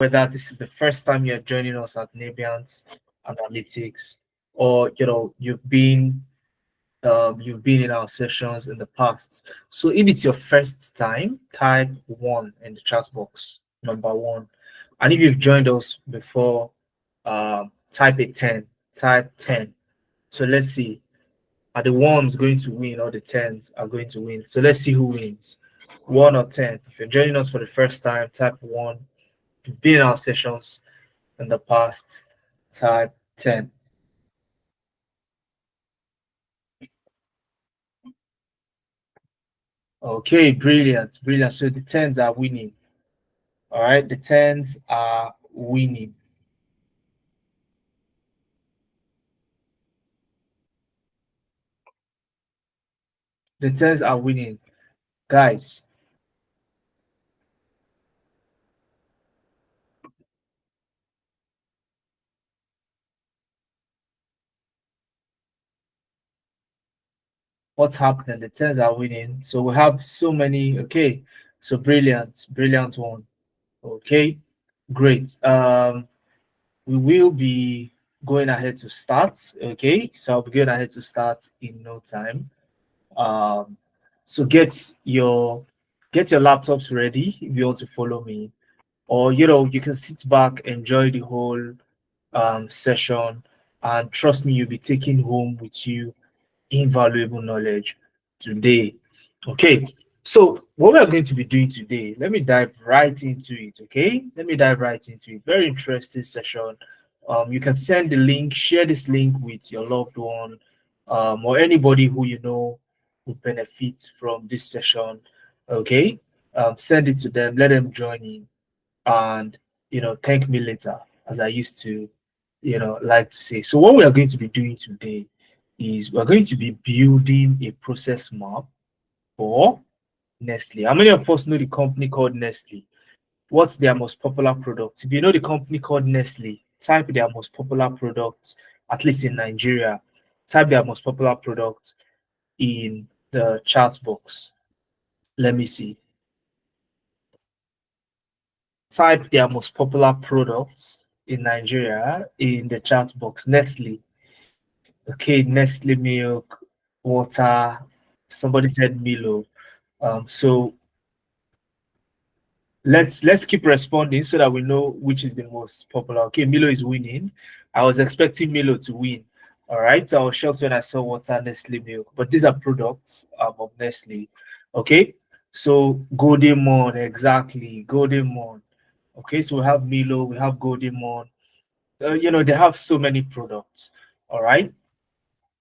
whether this is the first time you're joining us at Nabians Analytics, or you've been in our sessions in the past. So if it's your first time, type one in the chat box, number one. And if you've joined us before, type a 10, type 10. So let's see, are the ones going to win or the tens are going to win? So let's see who wins, one or 10. If you're joining us for the first time, type one. If you've been in our sessions in the past, type 10. Okay, brilliant, brilliant. So the tens are winning. All right, the tens are winning. The tens are winning. Guys, what's happening? The tens are winning. So we have so many. Okay, so brilliant, brilliant one. Okay, great. We will be going ahead to start. Okay, so I'll be going ahead to start in no time. Um, so get your laptops ready if you want to follow me, or you can sit back, enjoy the whole session, and trust me, you'll be taking home with you invaluable knowledge today. Okay, so what we are going to be doing today, let me dive right into it. Okay, let me dive right into it. Very interesting session. You can send the link, share this link with your loved one, or anybody who you know would benefit from this session. Okay, send it to them, let them join in, and thank me later, as I used to like to say. So what we are going to be doing today is we're going to be building a process map for Nestle. How many of us know the company called Nestle? What's their most popular product? If you know the company called Nestle, type their most popular product, at least in Nigeria. Type their most popular product in the chat box. Let me see. Type their most popular products in Nigeria in the chat box. Nestle. Okay, Nestle milk, water. Somebody said Milo. So let's keep responding so that we know which is the most popular. Okay, Milo is winning. I was expecting Milo to win. All right, so I was shocked when I saw water, Nestle milk, but these are products of Nestle. Okay, so Golden Mon, exactly, Golden Mon. Okay, so we have Milo, we have Golden Mon. They have so many products. All right,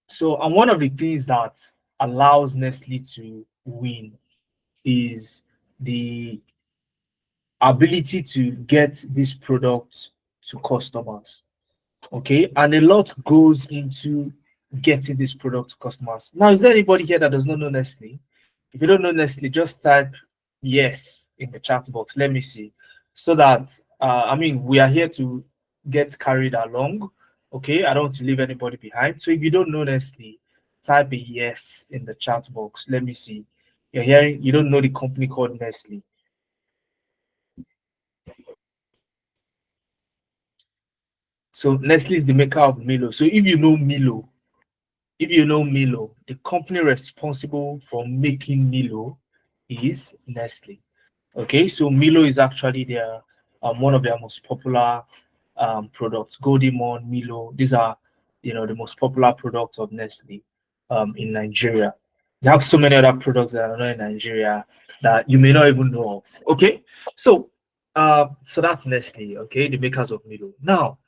so and one of the things that allows Nestle to win is the ability to get this product to customers. Okay, and a lot goes into getting this product to customers. Now, is there anybody here that does not know Nestle? If you don't know Nestle, just type yes in the chat box. Let me see. So that we are here to get carried along. Okay, I don't want to leave anybody behind. So if you don't know Nestle, type a yes in the chat box. Let me see. You're hearing, you don't know the company called Nestle. So Nestle is the maker of Milo. So if you know Milo, the company responsible for making Milo is Nestle. Okay, so Milo is actually their one of their most popular products. Golden Mon, Milo, these are the most popular products of Nestle in Nigeria. They have so many other products that are not in Nigeria that you may not even know of. Okay, so that's Nestle. Okay, the makers of Milo. Now,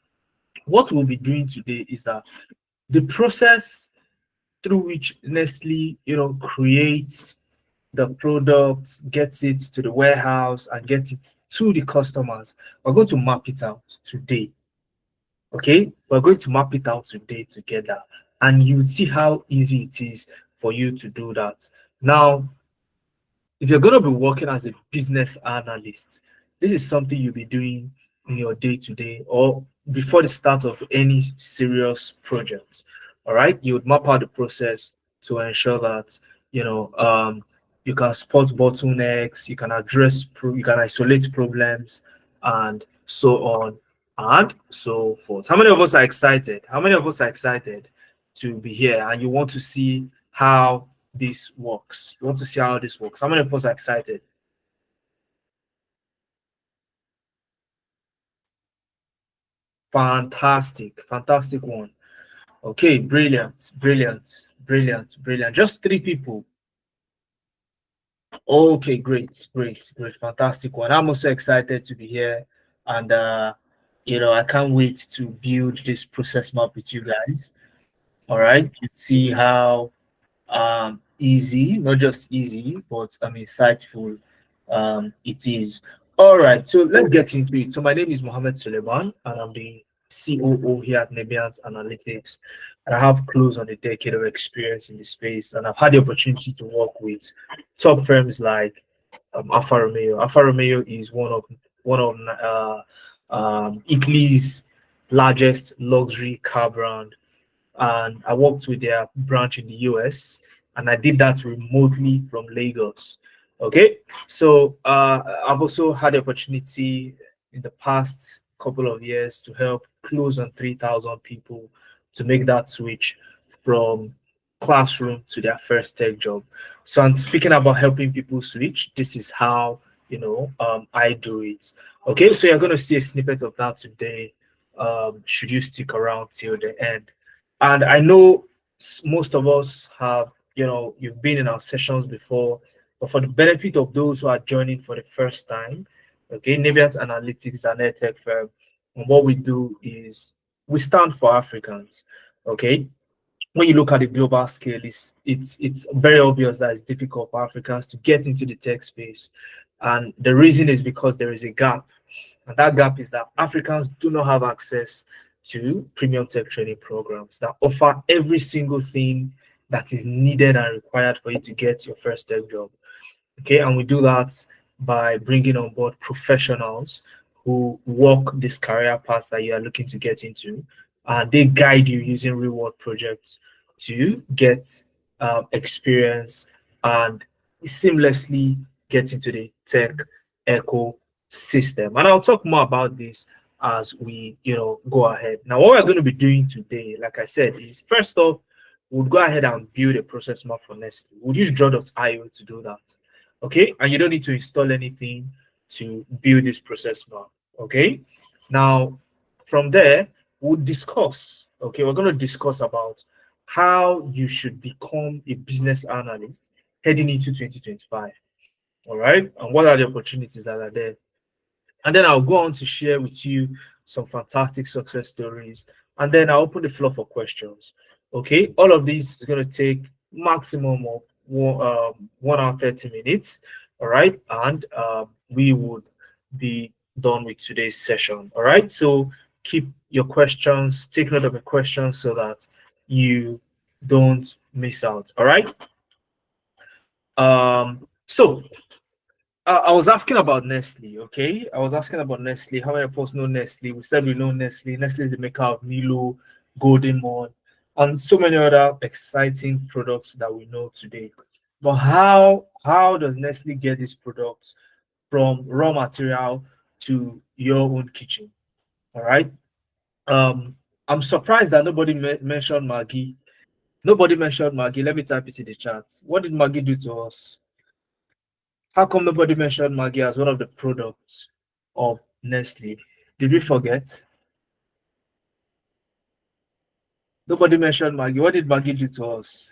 what we'll be doing today is that the process through which Nestle, creates the product, gets it to the warehouse, and gets it to the customers. We're going to map it out today. Okay, we're going to map it out today together, and you see how easy it is for you to do that. Now, if you're going to be working as a business analyst, this is something you'll be doing in your day to day or before the start of any serious project. All right, you would map out the process to ensure that you can spot bottlenecks, you can isolate problems, and so on and so forth. How many of us are excited? How many of us are excited to be here and you want to see how this works? You want to see how this works? How many of us are excited? Fantastic, fantastic one. Okay, brilliant, brilliant, brilliant, brilliant. Just three people. Okay, great, great, great, fantastic one. I'm also excited to be here, and I can't wait to build this process map with you guys. All right, you see how easy, not just easy, but insightful it is. All right, so let's get into it. So my name is Mohammed Suleiman, and I'm the COO here at Nebians Analytics. And I have close on a decade of experience in the space, and I've had the opportunity to work with top firms like Alfa Romeo. Alfa Romeo is one of Italy's largest luxury car brand, and I worked with their branch in the US, and I did that remotely from Lagos. Okay, so I've also had the opportunity in the past couple of years to help close on 3,000 people to make that switch from classroom to their first tech job. So I'm speaking about helping people switch. This is how I do it. Okay, so you're going to see a snippet of that today. Should you stick around till the end? And I know most of us have, you've been in our sessions before, but for the benefit of those who are joining for the first time, okay, Nebiat Analytics is an tech firm. And what we do is we stand for Africans, okay? When you look at the global scale, it's very obvious that it's difficult for Africans to get into the tech space. And the reason is because there is a gap. And that gap is that Africans do not have access to premium tech training programs that offer every single thing that is needed and required for you to get your first tech job. Okay, and we do that by bringing on board professionals who walk this career path that you are looking to get into, and they guide you using reward projects to get experience and seamlessly get into the tech ecosystem. And I'll talk more about this as we go ahead. Now, what we're going to be doing today, like I said, is first off, we'll go ahead and build a process map for Nestle. We'll use draw.io to do that. Okay, and you don't need to install anything to build this process map. Okay, now from there we'll discuss. Okay, we're going to discuss about how you should become a business analyst heading into 2025. All right, and what are the opportunities that are there? And then I'll go on to share with you some fantastic success stories. And then I'll open the floor for questions. Okay, all of these is going to take maximum of 1 hour 30 minutes. All right, and we would be done with today's session. All right, so keep your questions, take note of the questions so that you don't miss out. All right. So I was asking about Nestle, okay? I was asking about Nestle. How many of us know Nestle? We said we know Nestle. Nestle is the maker of Milo, Golden Morn, and so many other exciting products that we know today. But how does Nestle get these products from raw material to your own kitchen? All right. I'm surprised that nobody mentioned Maggie. Nobody mentioned Maggie. Let me type it in the chat. What did Maggie do to us? How come nobody mentioned Maggi as one of the products of Nestle? Did we forget? Nobody mentioned Maggi. What did Maggi do to us?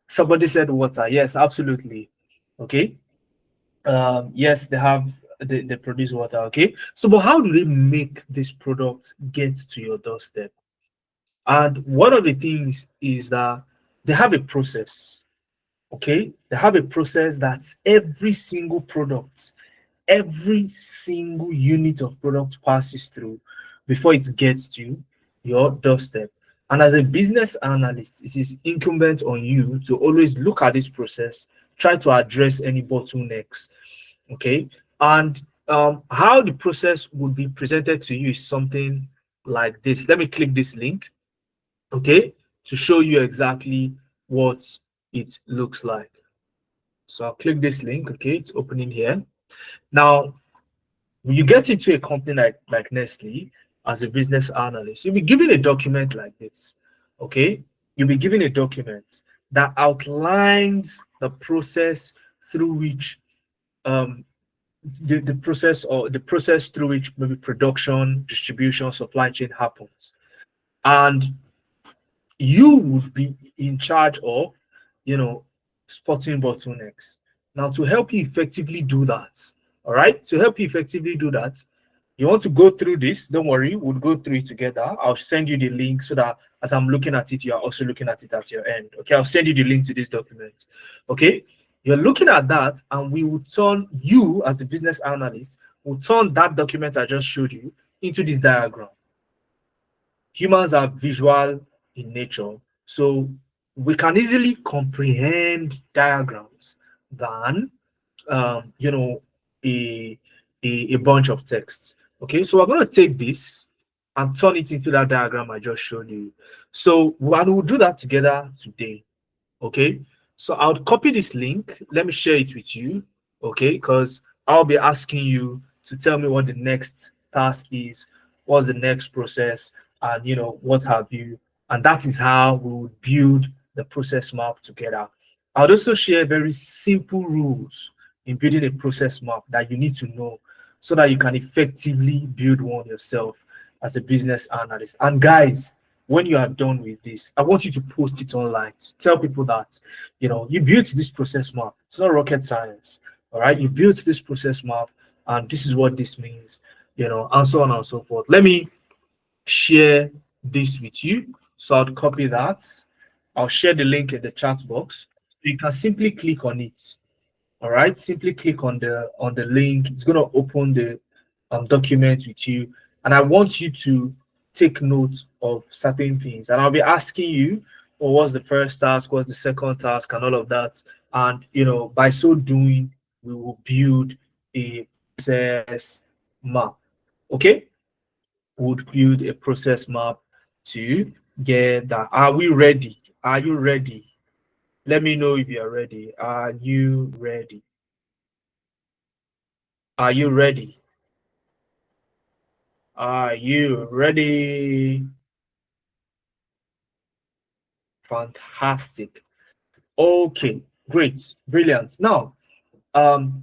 Somebody said water. Yes, absolutely. Okay. Yes, they produce water. Okay. So, but how do they make this product get to your doorstep? And one of the things is that they have a process. Okay, they have a process that every single product, every single unit of product passes through before it gets to your doorstep. And as a business analyst, it is incumbent on you to always look at this process, try to address any bottlenecks. Okay, and how the process would be presented to you is something like this. Let me click this link, okay, to show you exactly what it looks like. So I'll click this link, okay, it's opening here. Now, When you get into a company like Nestle as a business analyst, you'll be given a document like this. Okay, you'll be given a document that outlines the process through which the process or the process through which maybe production, distribution, supply chain happens. And you would be in charge of, spotting bottlenecks. Now, to help you effectively do that, all right, to help you effectively do that, you want to go through this. Don't worry, we'll go through it together. I'll send you the link so that as I'm looking at it, you're also looking at it at your end. Okay, I'll send you the link to this document. Okay, you're looking at that, and we will turn you as a business analyst, will turn that document I just showed you into this diagram. Humans are visual in nature, so we can easily comprehend diagrams than a, a bunch of text. Okay, so we're going to take this and turn it into that diagram I just showed you. So we'll do that together today. Okay, so I'll copy this link. Let me share it with you. Okay, because I'll be asking you to tell me what the next task is, what's the next process, and what have you. And that is how we will build the process map together. I'll also share very simple rules in building a process map that you need to know so that you can effectively build one yourself as a business analyst. And guys, when you are done with this, I want you to post it online. Tell people that, you built this process map. It's not rocket science. All right. You built this process map, and this is what this means, and so on and so forth. Let me share this with you. So I'll copy that. I'll share the link in the chat box. So you can simply click on it. All right, simply click on the link. It's going to open the document with you, and I want you to take note of certain things, and I'll be asking you, well, what's the first task, what's the second task, and all of that. And by so doing, we will build a process map. Okay, we'll build a process map to get that. Are we ready? Are you ready? Let me know if you're ready. Are you ready? Are you ready? Are you ready? Fantastic. Okay, great, brilliant. Now, I've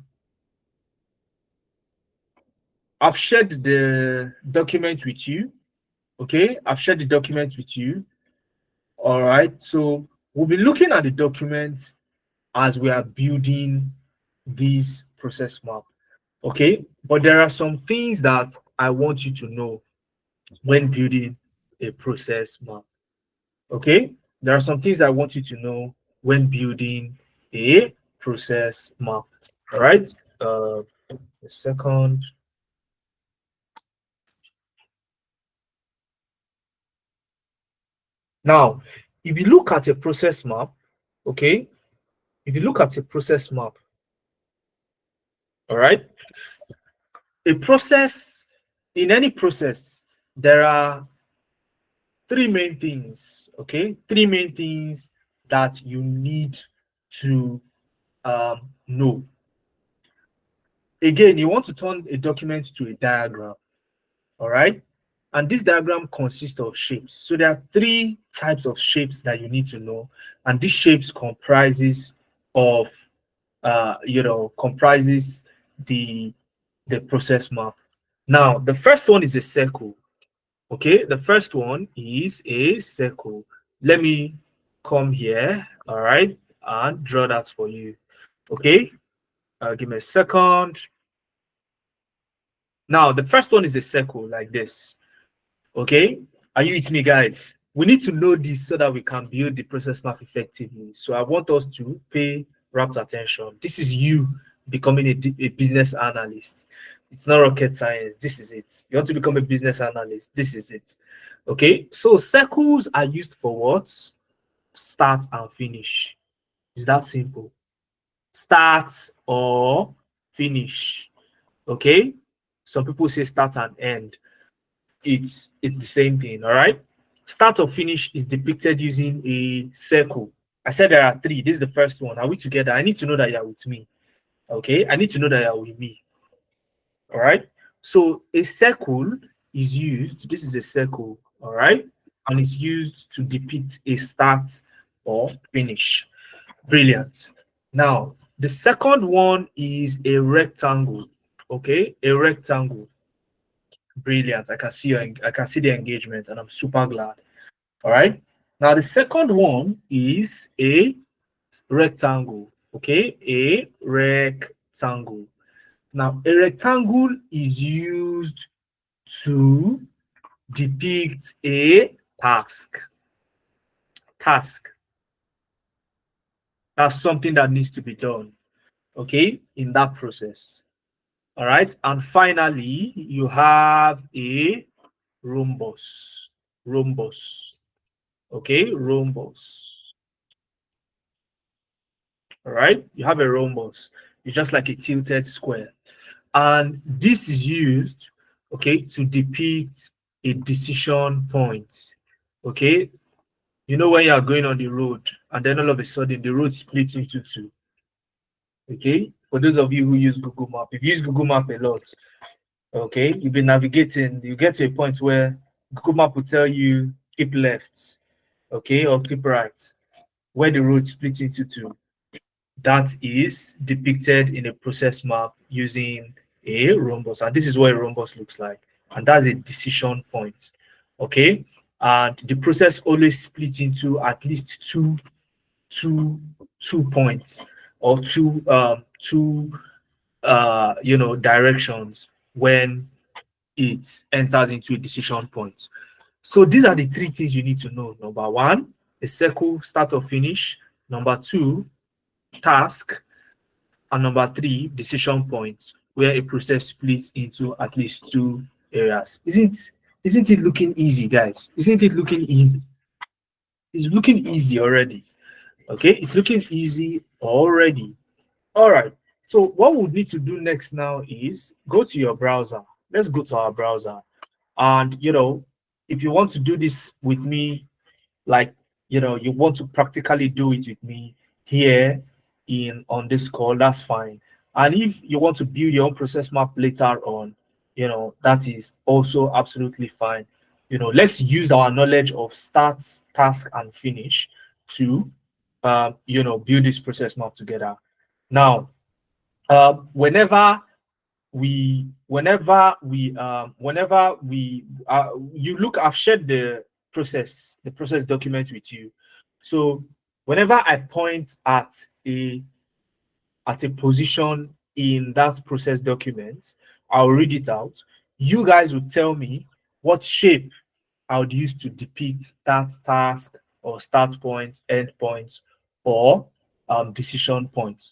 shared the document with you. Okay, I've shared the document with you. All right, so we'll be looking at the document as we are building this process map. Okay, but there are some things that I want you to know when building a process map. Okay, there are some things I want you to know when building a process map. All right, a second. Now, if you look at a process map, okay, if you look at a process map, all right, a process, in any process, there are three main things, okay, three main things that you need to know. Again, you want to turn a document to a diagram, all right? And this diagram consists of shapes. So there are three types of shapes that you need to know, and these shapes comprises of, comprises the process map. Now, the first one is a circle. Okay, the first one is a circle. Let me come here, all right, and draw that for you. Okay, give me a second. Now, the first one is a circle like this. Okay, are you with me, guys? We need to know this so that we can build the process map effectively. So I want us to pay rapt attention. This is you becoming a business analyst. It's not rocket science. This is it. You want to become a business analyst. This is it. Okay, so circles are used for what? Start and finish. It's that simple. Start or finish. Okay, some people say start and end. It's the same thing. All right, start or finish is depicted using a circle. I said there are three. This is the first one. Are we together? I need to know that you're with me. Okay, I need to know that you're with me. All right, So a circle is used, this is a circle, all right? And it's used to depict a start or finish. Brilliant. Now, the second one is a rectangle. Okay, a rectangle. Brilliant. I can see the engagement, and I'm super glad. All right. Now, the second one is a rectangle. Okay, a rectangle. Now, a rectangle is used to depict a task. Task. That's something that needs to be done. Okay, in that process. All right. And finally, you have a rhombus. Rhombus. Okay, rhombus. All right. You have a rhombus. It's just like a tilted square. And this is used, okay, to depict a decision point. Okay. You know when you are going on the road and then all of a sudden the road splits into two. Okay. For those of you who use Google Map, if you use Google Map a lot, okay, you've been navigating, you get to a point where Google Map will tell you keep left, okay, or keep right, where the road splits into two. That is depicted in a process map using a rhombus. And this is what a rhombus looks like. And that's a decision point, okay? And the process always splits into at least two points or two directions when it enters into a decision point. So these are the three things you need to know. Number one, a circle, start or finish. Number two, task. And number three, decision points, where a process splits into at least two areas. Isn't it looking easy, guys? Isn't it looking easy? It's looking easy already. Okay, it's looking easy already. All right. So what we need to do next now is go to your browser. Let's go to our browser. And if you want to do this with me, like you want to practically do it with me here in on this call, that's fine. And if you want to build your own process map later on, that is also absolutely fine. Let's use our knowledge of start, task, and finish to build this process map together. Now, whenever you look, I've shared the process document with you. So whenever I point at a position in that process document, I'll read it out. You guys will tell me what shape I would use to depict that task or start point, end point, or decision point.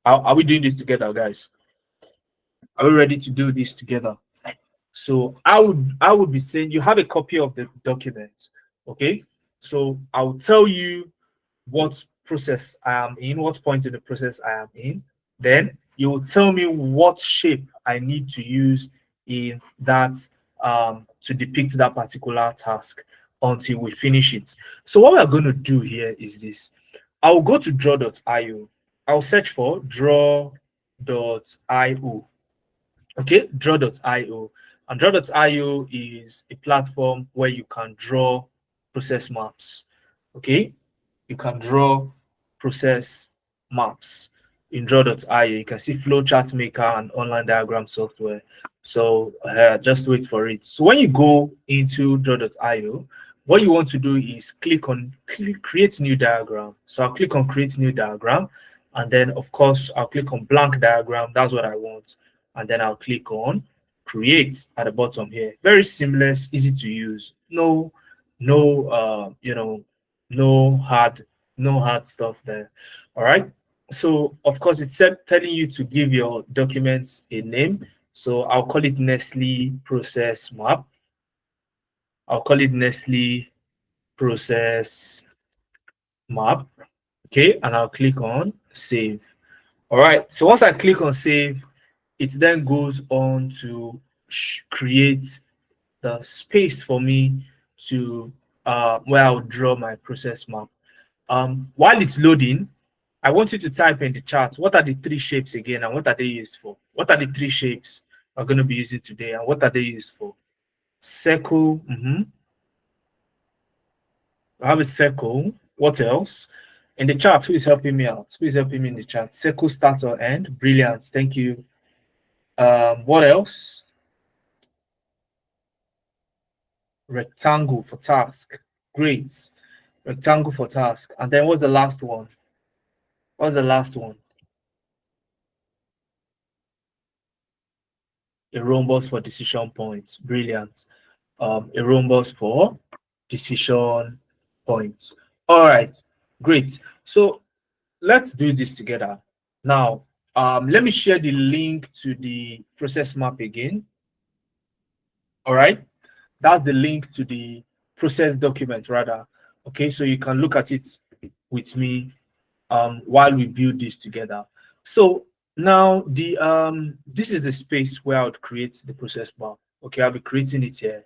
Are we doing this together, guys? Are we ready to do this together? So I would be saying you have a copy of the document. Okay. So I'll tell you what process I am in, what point in the process I am in. Then you will tell me what shape I need to use in that to depict that particular task until we finish it. So what we're going to do here is this. I'll go to draw.io. I'll search for draw.io. Okay, draw.io. And draw.io is a platform where you can draw process maps. Okay, you can draw process maps in draw.io. You can see flowchart maker and online diagram software. So just wait for it. So when you go into draw.io, what you want to do is click on create new diagram. So I'll click on create new diagram, and then of course I'll click on blank diagram. That's what I want. And then I'll click on create at the bottom here. Very seamless, easy to use. No hard stuff there. All right. So of course it's telling you to give your documents a name. So I'll call it Nestle process map. I'll call it Nestle process map. Okay, and I'll click on save. All right. So once I click on save, it then goes on to create the space for me to where I'll draw my process map. While it's loading, I want you to type in the chat, what are the three shapes again and what are they used for? What are the three shapes? are going to be using today. And what are they used for? Circle. I have a circle. What else? In the chat, who is helping me out? Who is helping me in the chat? Circle, start or end. Brilliant. Thank you. What else? Rectangle for task. Great. Rectangle for task. And then what's the last one? What's the last one? A rhombus for decision points. Brilliant. A rhombus for decision points. All right, great. So let's do this together. Now, let me share the link to the process map again. All right, that's the link to the process document rather. Okay, so you can look at it with me while we build this together. So now this is the space where I would create the process map. Okay, I'll be creating it here.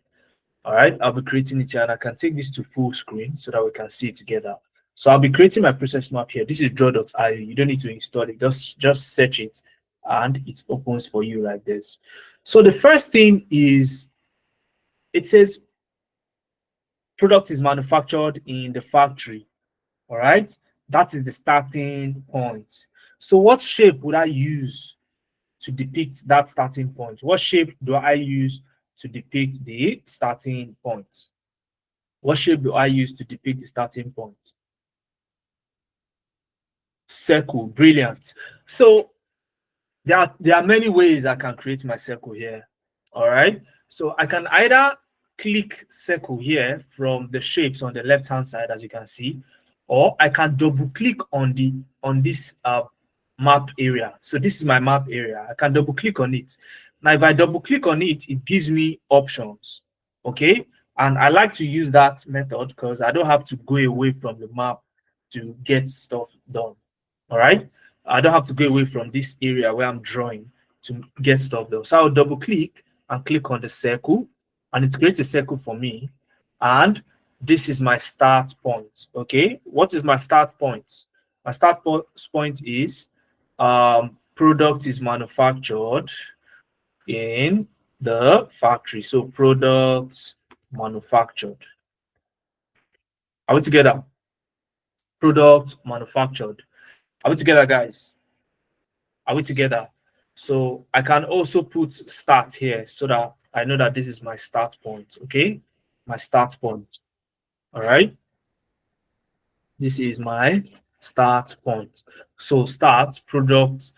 All right, I'll be creating it here, and I can take this to full screen so that we can see it together. So I'll be creating my process map here. This is draw.io. You don't need to install it. Just search it and it opens for you like this. So the first thing is, it says product is manufactured in the factory. All right, that is the starting point. So what shape would I use to depict that starting point? What shape do I use to depict the starting point? What shape do I use to depict the starting point? Circle. Brilliant. So there are many ways I can create my circle here. All right. So I can either click circle here from the shapes on the left hand side, as you can see, or I can double click on this map area. So this is my map area. I can double click on it. Now, if I double click on it, it gives me options. Okay. And I like to use that method because I don't have to go away from the map to get stuff done. All right. I don't have to go away from this area where I'm drawing to get stuff done. So I'll double click and click on the circle, and it creates a circle for me. And this is my start point. Okay. What is my start point? My start point is product is manufactured in the factory. So product manufactured. Are we together? Product manufactured. Are we together, guys? Are we together? So I can also put start here so that I know that this is my start point. Okay, my start point. All right, this is my start point. So start product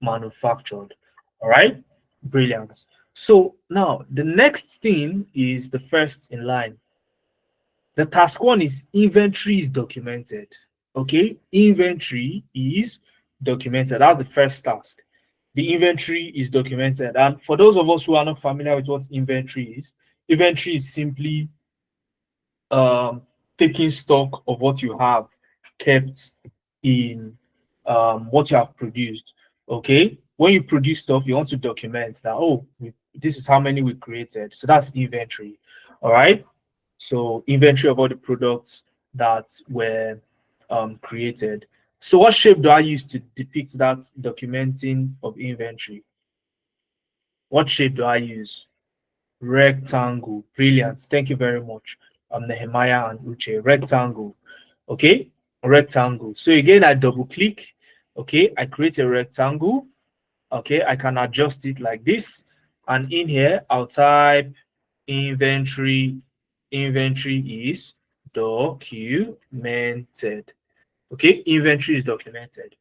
manufactured. All right, brilliant. So now the next thing is the first in line. The task one is inventory is documented. Okay, inventory is documented. That's the first task. The inventory is documented. And for those of us who are not familiar with what inventory is simply taking stock of what you have kept in what you have produced. Okay, when you produce stuff, you want to document that, oh, this is how many we created. So that's inventory. All right. So inventory of all the products that were created. So what shape do I use to depict that documenting of inventory? What shape do I use? Rectangle. Brilliant. Thank you very much. Nehemiah and Uche. Rectangle. Okay. Rectangle. So again, I double click. Okay. I create a rectangle. Okay. I can adjust it like this. And in here, I'll type inventory. Inventory is documented. Okay. Inventory is documented.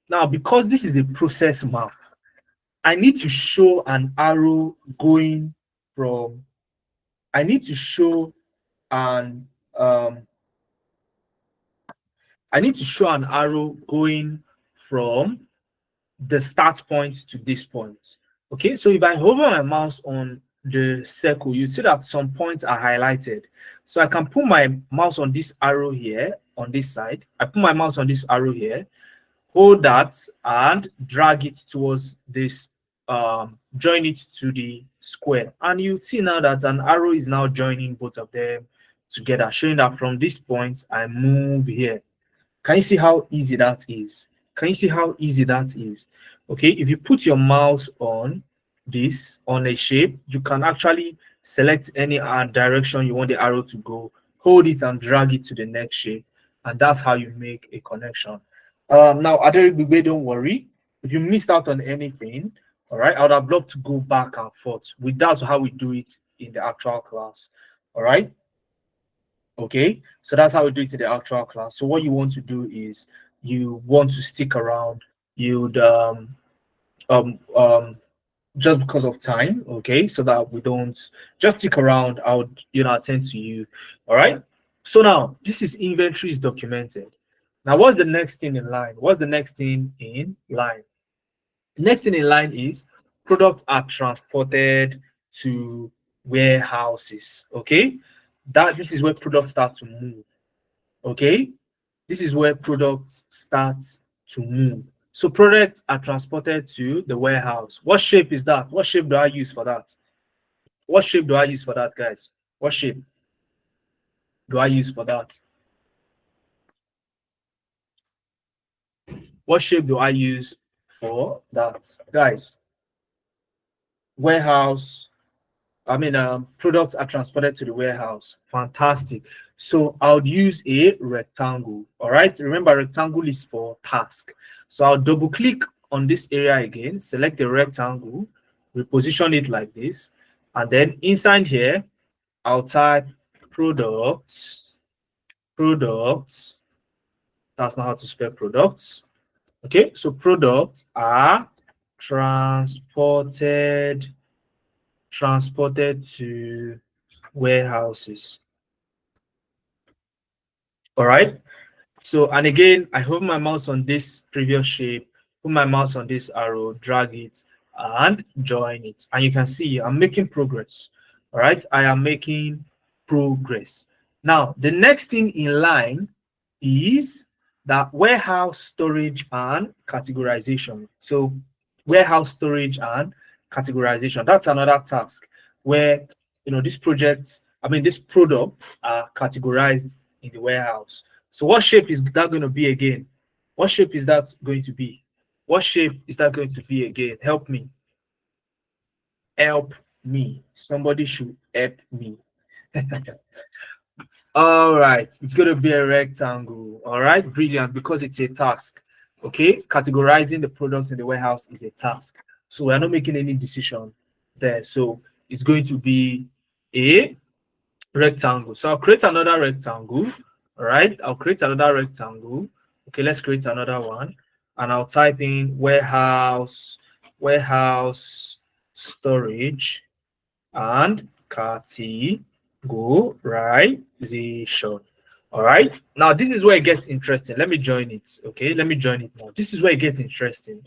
Now, because this is a process map, I need to show an arrow going from, I need to show an, I need to show an arrow going from the start point to this point. Okay, so if I hover my mouse on the circle, you see that some points are highlighted. So I can put my mouse on this arrow here on this side. I put my mouse on this arrow here, hold that and drag it towards this, join it to the square, and you see now that an arrow is now joining both of them together, showing that from this point I move here. Can you see how easy that is? Can you see how easy that is? Okay, if you put your mouse on this on a shape, you can actually select any direction you want the arrow to go, hold it and drag it to the next shape, and that's how you make a connection. Now, Aderibigbe, don't worry. If you missed out on anything, all right, I would have loved to go back and forth. That's how we do it in the actual class. All right. Okay, so that's how we do it in the actual class. So what you want to do is you want to stick around. You'd um um just because of time, okay, so that we don't just stick around. I would attend to you. All right. So now this is inventory is documented. Now what's the next thing in line? What's the next thing in line? The next thing in line is products are transported to warehouses. Okay, that this is where products start to move. Okay, this is where products start to move. So products are transported to the warehouse. What shape is that? What shape do I use for that? What shape do I use for that, guys? What shape do I use for that? What shape do I use for that, guys? Warehouse. Products are transported to the warehouse. Fantastic. So I would use a rectangle. All right. Remember, rectangle is for task. So I'll double click on this area again, select the rectangle, reposition it like this. And then inside here, I'll type products. Products. That's not how to spell products. Okay. So products are transported to warehouses. All right. So, and again, I hold my mouse on this previous shape, put my mouse on this arrow, drag it, and join it. And you can see I'm making progress. All right. I am making progress. Now, the next thing in line is that warehouse storage and categorization. So, warehouse storage and categorization. That's another task where these products are categorized in the warehouse. So what shape is that going to be again? What shape is that going to be? What shape is that going to be again? Help me. Help me. Somebody should help me. All right. It's going to be a rectangle. All right. Brilliant. Because it's a task. Okay. Categorizing the products in the warehouse is a task. So we're not making any decision there. So it's going to be a rectangle. So I'll create another rectangle. All right. I'll create another rectangle. Okay, let's create another one. And I'll type in warehouse storage and categorization. All right. Now this is where it gets interesting. Let me join it. Okay, let me join it now. This is where it gets interesting.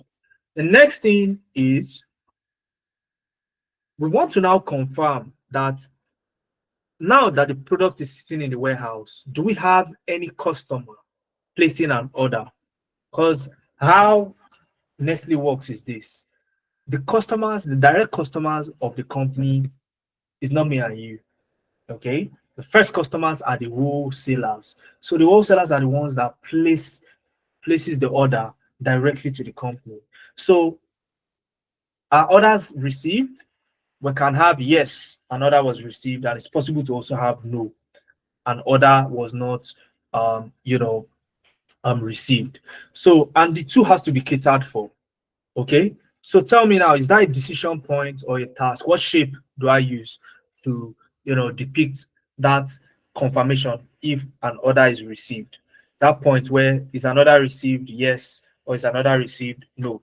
The next thing is we want to now confirm that now that the product is sitting in the warehouse, do we have any customer placing an order? Because how Nestle works is this: the customers, the direct customers of the company is not me and you. Okay, the first customers are the wholesalers. So the wholesalers are the ones that places the order directly to the company. So are orders received? We can have yes, an order was received, and it's possible to also have no, an order was not received. So, and the two has to be catered for. Okay. So tell me now, is that a decision point or a task? What shape do I use to depict that confirmation if an order is received? That point where is an order received yes or is an order received no?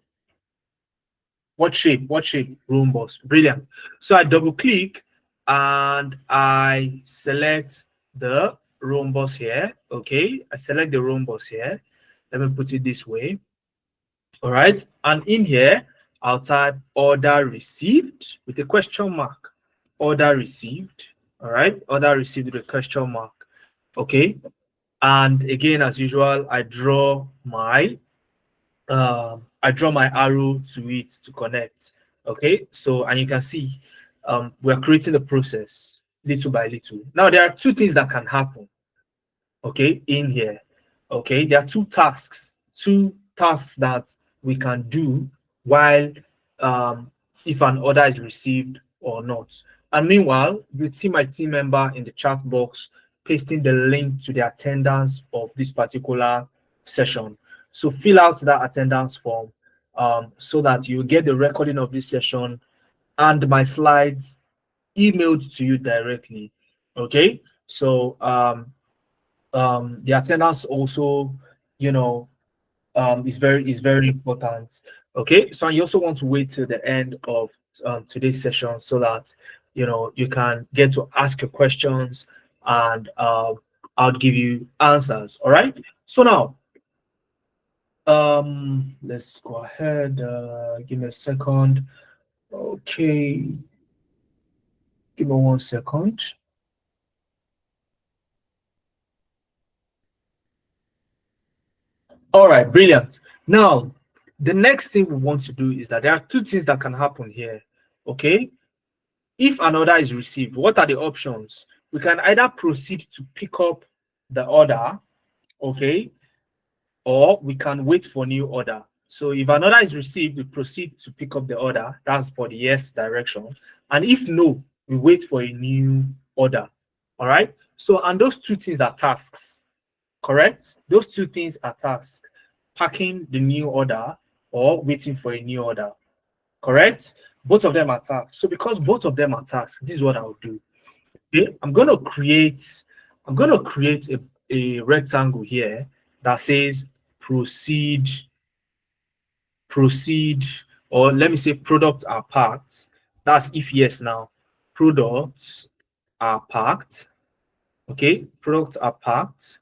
What shape? What shape? Rhombus. Brilliant. So I double click and I select the rhombus here. Okay. I select the rhombus here. Let me put it this way. All right. And in here, I'll type order received with a question mark. Order received. All right. Order received with a question mark. Okay. And again, as usual, I draw my arrow to it to connect. Okay, so and you can see we're creating the process little by little. Now there are two things that can happen. Okay, in here. Okay, there are two tasks that we can do while if an order is received or not. And meanwhile, you see my team member in the chat box pasting the link to the attendance of this particular session. So fill out that attendance form so that you get the recording of this session and my slides emailed to you directly. Okay, so the attendance also, you know, is very important. Okay, so you also want to wait till the end of today's session so that you can get to ask your questions and I'll give you answers. All right. So now let's go ahead. Give me a second. Okay, give me 1 second. All right, brilliant. Now, the next thing we want to do is that there are two things that can happen here. Okay, if an order is received, what are the options? We can either proceed to pick up the order, okay, or we can wait for new order. So if an order is received, we proceed to pick up the order. That's for the yes direction. And if no, we wait for a new order. All right. So, and those two things are tasks, correct? Those two things are tasks. Packing the new order or waiting for a new order. Correct? Both of them are tasks. So because both of them are tasks, this is what I'll do. Okay, I'm gonna create a rectangle here that says proceed, or let me say products are packed. That's if yes now. Products are packed. Okay, products are packed.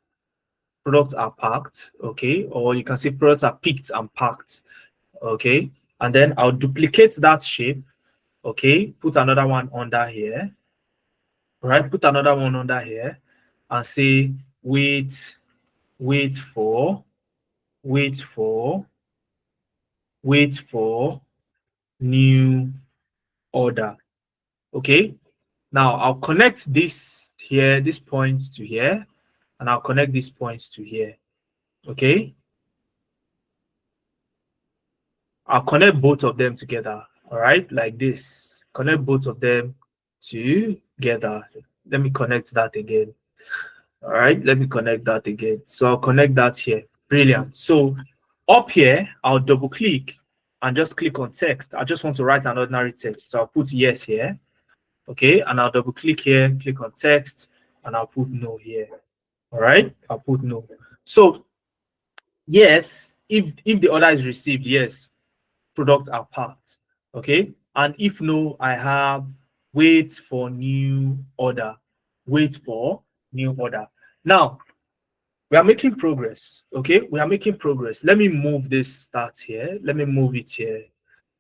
Products are packed. Okay, or you can say products are picked and packed. Okay, and then I'll duplicate that shape. Okay, put another one under here. Right, put another one under here and say wait, wait for, wait for, wait for new order. Okay, now I'll connect this here, this point to here, and I'll connect this point to here. Okay, I'll connect both of them together. All right, like this. Connect both of them together. Let me connect that again. All right, let me connect that again. So I'll connect that here. Brilliant. So up here, I'll double click and just click on text. I just want to write an ordinary text. So I'll put yes here. Okay, and I'll double click here, click on text, and I'll put no here. All right, I'll put no. So yes, if the order is received, yes, products are packed. Okay, and if no, I have wait for new order. Wait for new order. Now we are making progress. Okay, we are making progress. Let me move this start here. Let me move it here.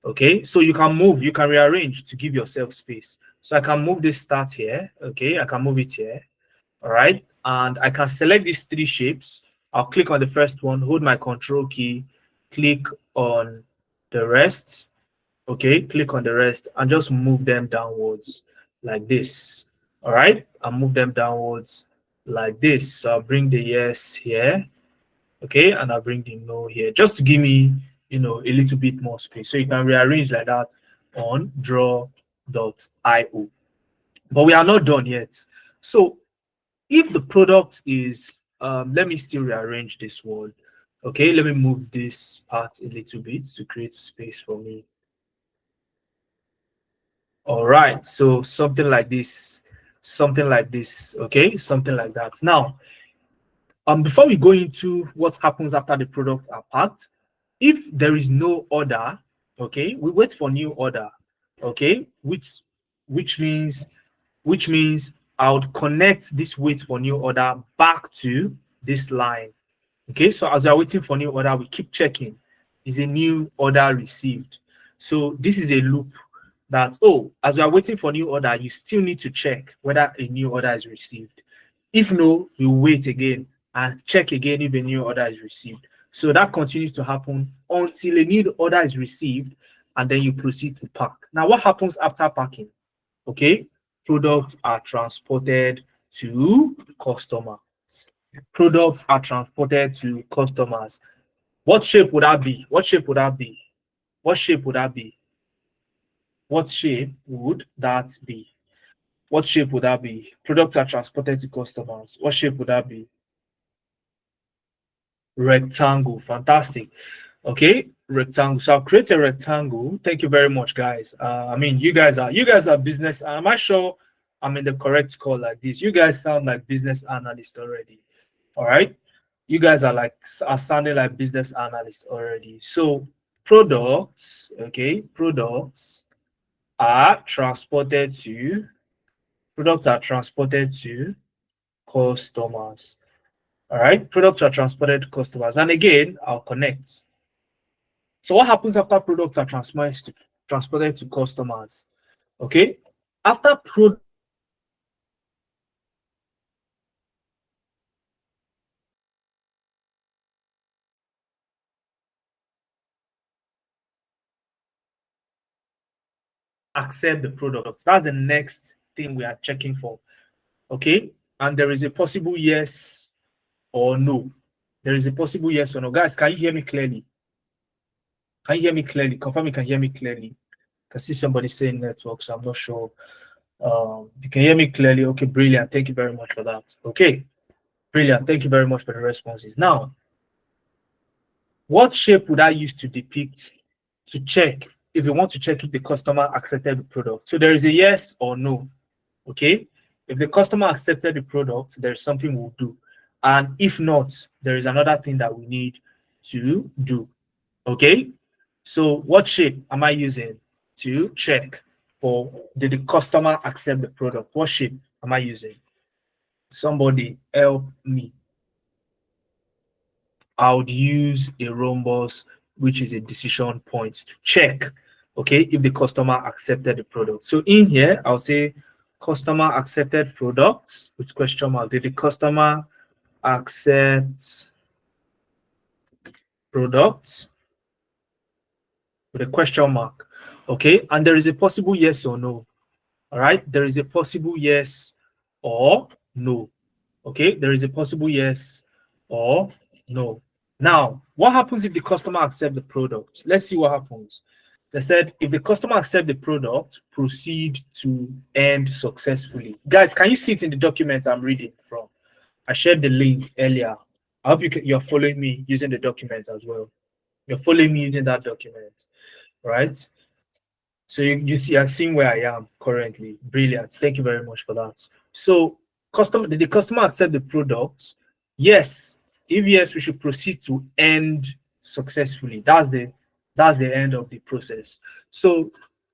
Okay, so you can move, you can rearrange to give yourself space. So I can move this start here. Okay, I can move it here. All right, and I can select these three shapes. I'll click on the first one, hold my control key, click on the rest. Okay, click on the rest and just move them downwards like this. All right, and move them downwards like this. So I'll bring the yes here. Okay, and I'll bring the no here just to give me a little bit more space. So you can rearrange like that on draw.io. But we are not done yet. So if the product is let me still rearrange this one. Okay, let me move this part a little bit to create space for me. All right, so something like this, okay, something like that. Now, before we go into what happens after the products are packed, if there is no order, okay, we wait for new order, okay, which means I would connect this wait for new order back to this line. Okay, so as we are waiting for new order, we keep checking. Is a new order received? So this is a loop that, as we are waiting for new order, you still need to check whether a new order is received. If no, you wait again and check again if a new order is received. So that continues to happen until a new order is received, and then you proceed to pack. Now, what happens after packing? Okay, products are transported to customers. Products are transported to customers. What shape would that be? What shape would that be? What shape would that be? What shape would that be? What shape would that be? Products are transported to customers. What shape would that be? Rectangle. Fantastic. Okay, rectangle. So I'll create a rectangle. Thank you very much, guys. I mean, you guys are business. Am I sure I'm in the correct call like this? You guys sound like business analysts already. All right, you guys are sounding like business analysts already. So products, okay, are transported to products are transported to customers. All right, products are transported to customers, and again, I'll connect. So what happens after products are transported to customers? Okay, after products are transported to customers, accept the product. That's the next thing we are checking for. Okay, and there is a possible yes or no. There is a possible yes or no. Guys, can you hear me clearly? Can you hear me clearly? Confirm you can hear me clearly. I can see somebody saying network, so I'm not sure. You can hear me clearly. Okay, brilliant. Thank you very much for that. Okay, brilliant. Thank you very much for the responses. Now, what shape would I use to depict to check if you want to check if the customer accepted the product? So there is a yes or no. Okay. If the customer accepted the product, there's something we'll do. And if not, there is another thing that we need to do. Okay. So what shape am I using to check for did the customer accept the product? What shape am I using? Somebody help me. I would use a rhombus, which is a decision point to check, okay, if the customer accepted the product. So in here, I'll say customer accepted products with question mark. Did the customer accept products with a question mark? Okay, and there is a possible yes or no. All right, there is a possible yes or no. Okay, there is a possible yes or no. Now, what happens if the customer accept the product? Let's see what happens. They said if the customer accept the product, proceed to end successfully. Guys, can you see it in the document I'm reading from? I shared the link earlier. I hope you're following me using the document as well. You're following me using that document, right? So you see, I'm seeing where I am currently. Brilliant. Thank you very much for that. So, did the customer accept the product? Yes. If yes, we should proceed to end successfully. That's the end of the process. So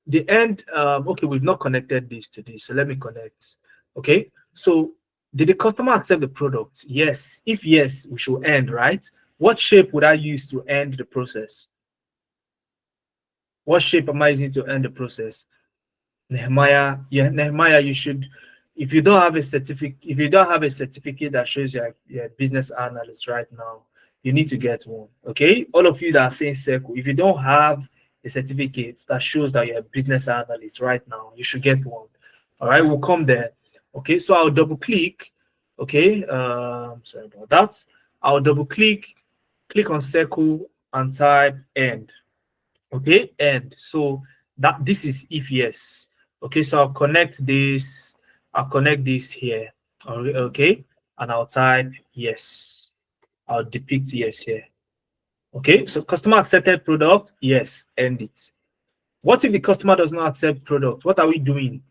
the end. Okay, we've not connected this to this, so let me connect. Okay. So did the customer accept the product? Yes. If yes, we should end, right? What shape would I use to end the process? What shape am I using to end the process? Nehemiah, yeah, Nehemiah, you should, if you don't have a certificate that shows you're a business analyst right now, you need to get one. Okay. All of you that are saying circle, if you don't have a certificate that shows that you're a business analyst right now, you should get one. All right, we'll come there. Okay, so I'll double click. Okay, sorry about that. I'll double click on circle and type end. Okay, end. So that this is if yes. Okay, so I'll connect this here. Okay, and I'll type yes. I'll depict yes here. Okay, so customer accepted product, yes, end it. What if the customer does not accept product? What are we doing?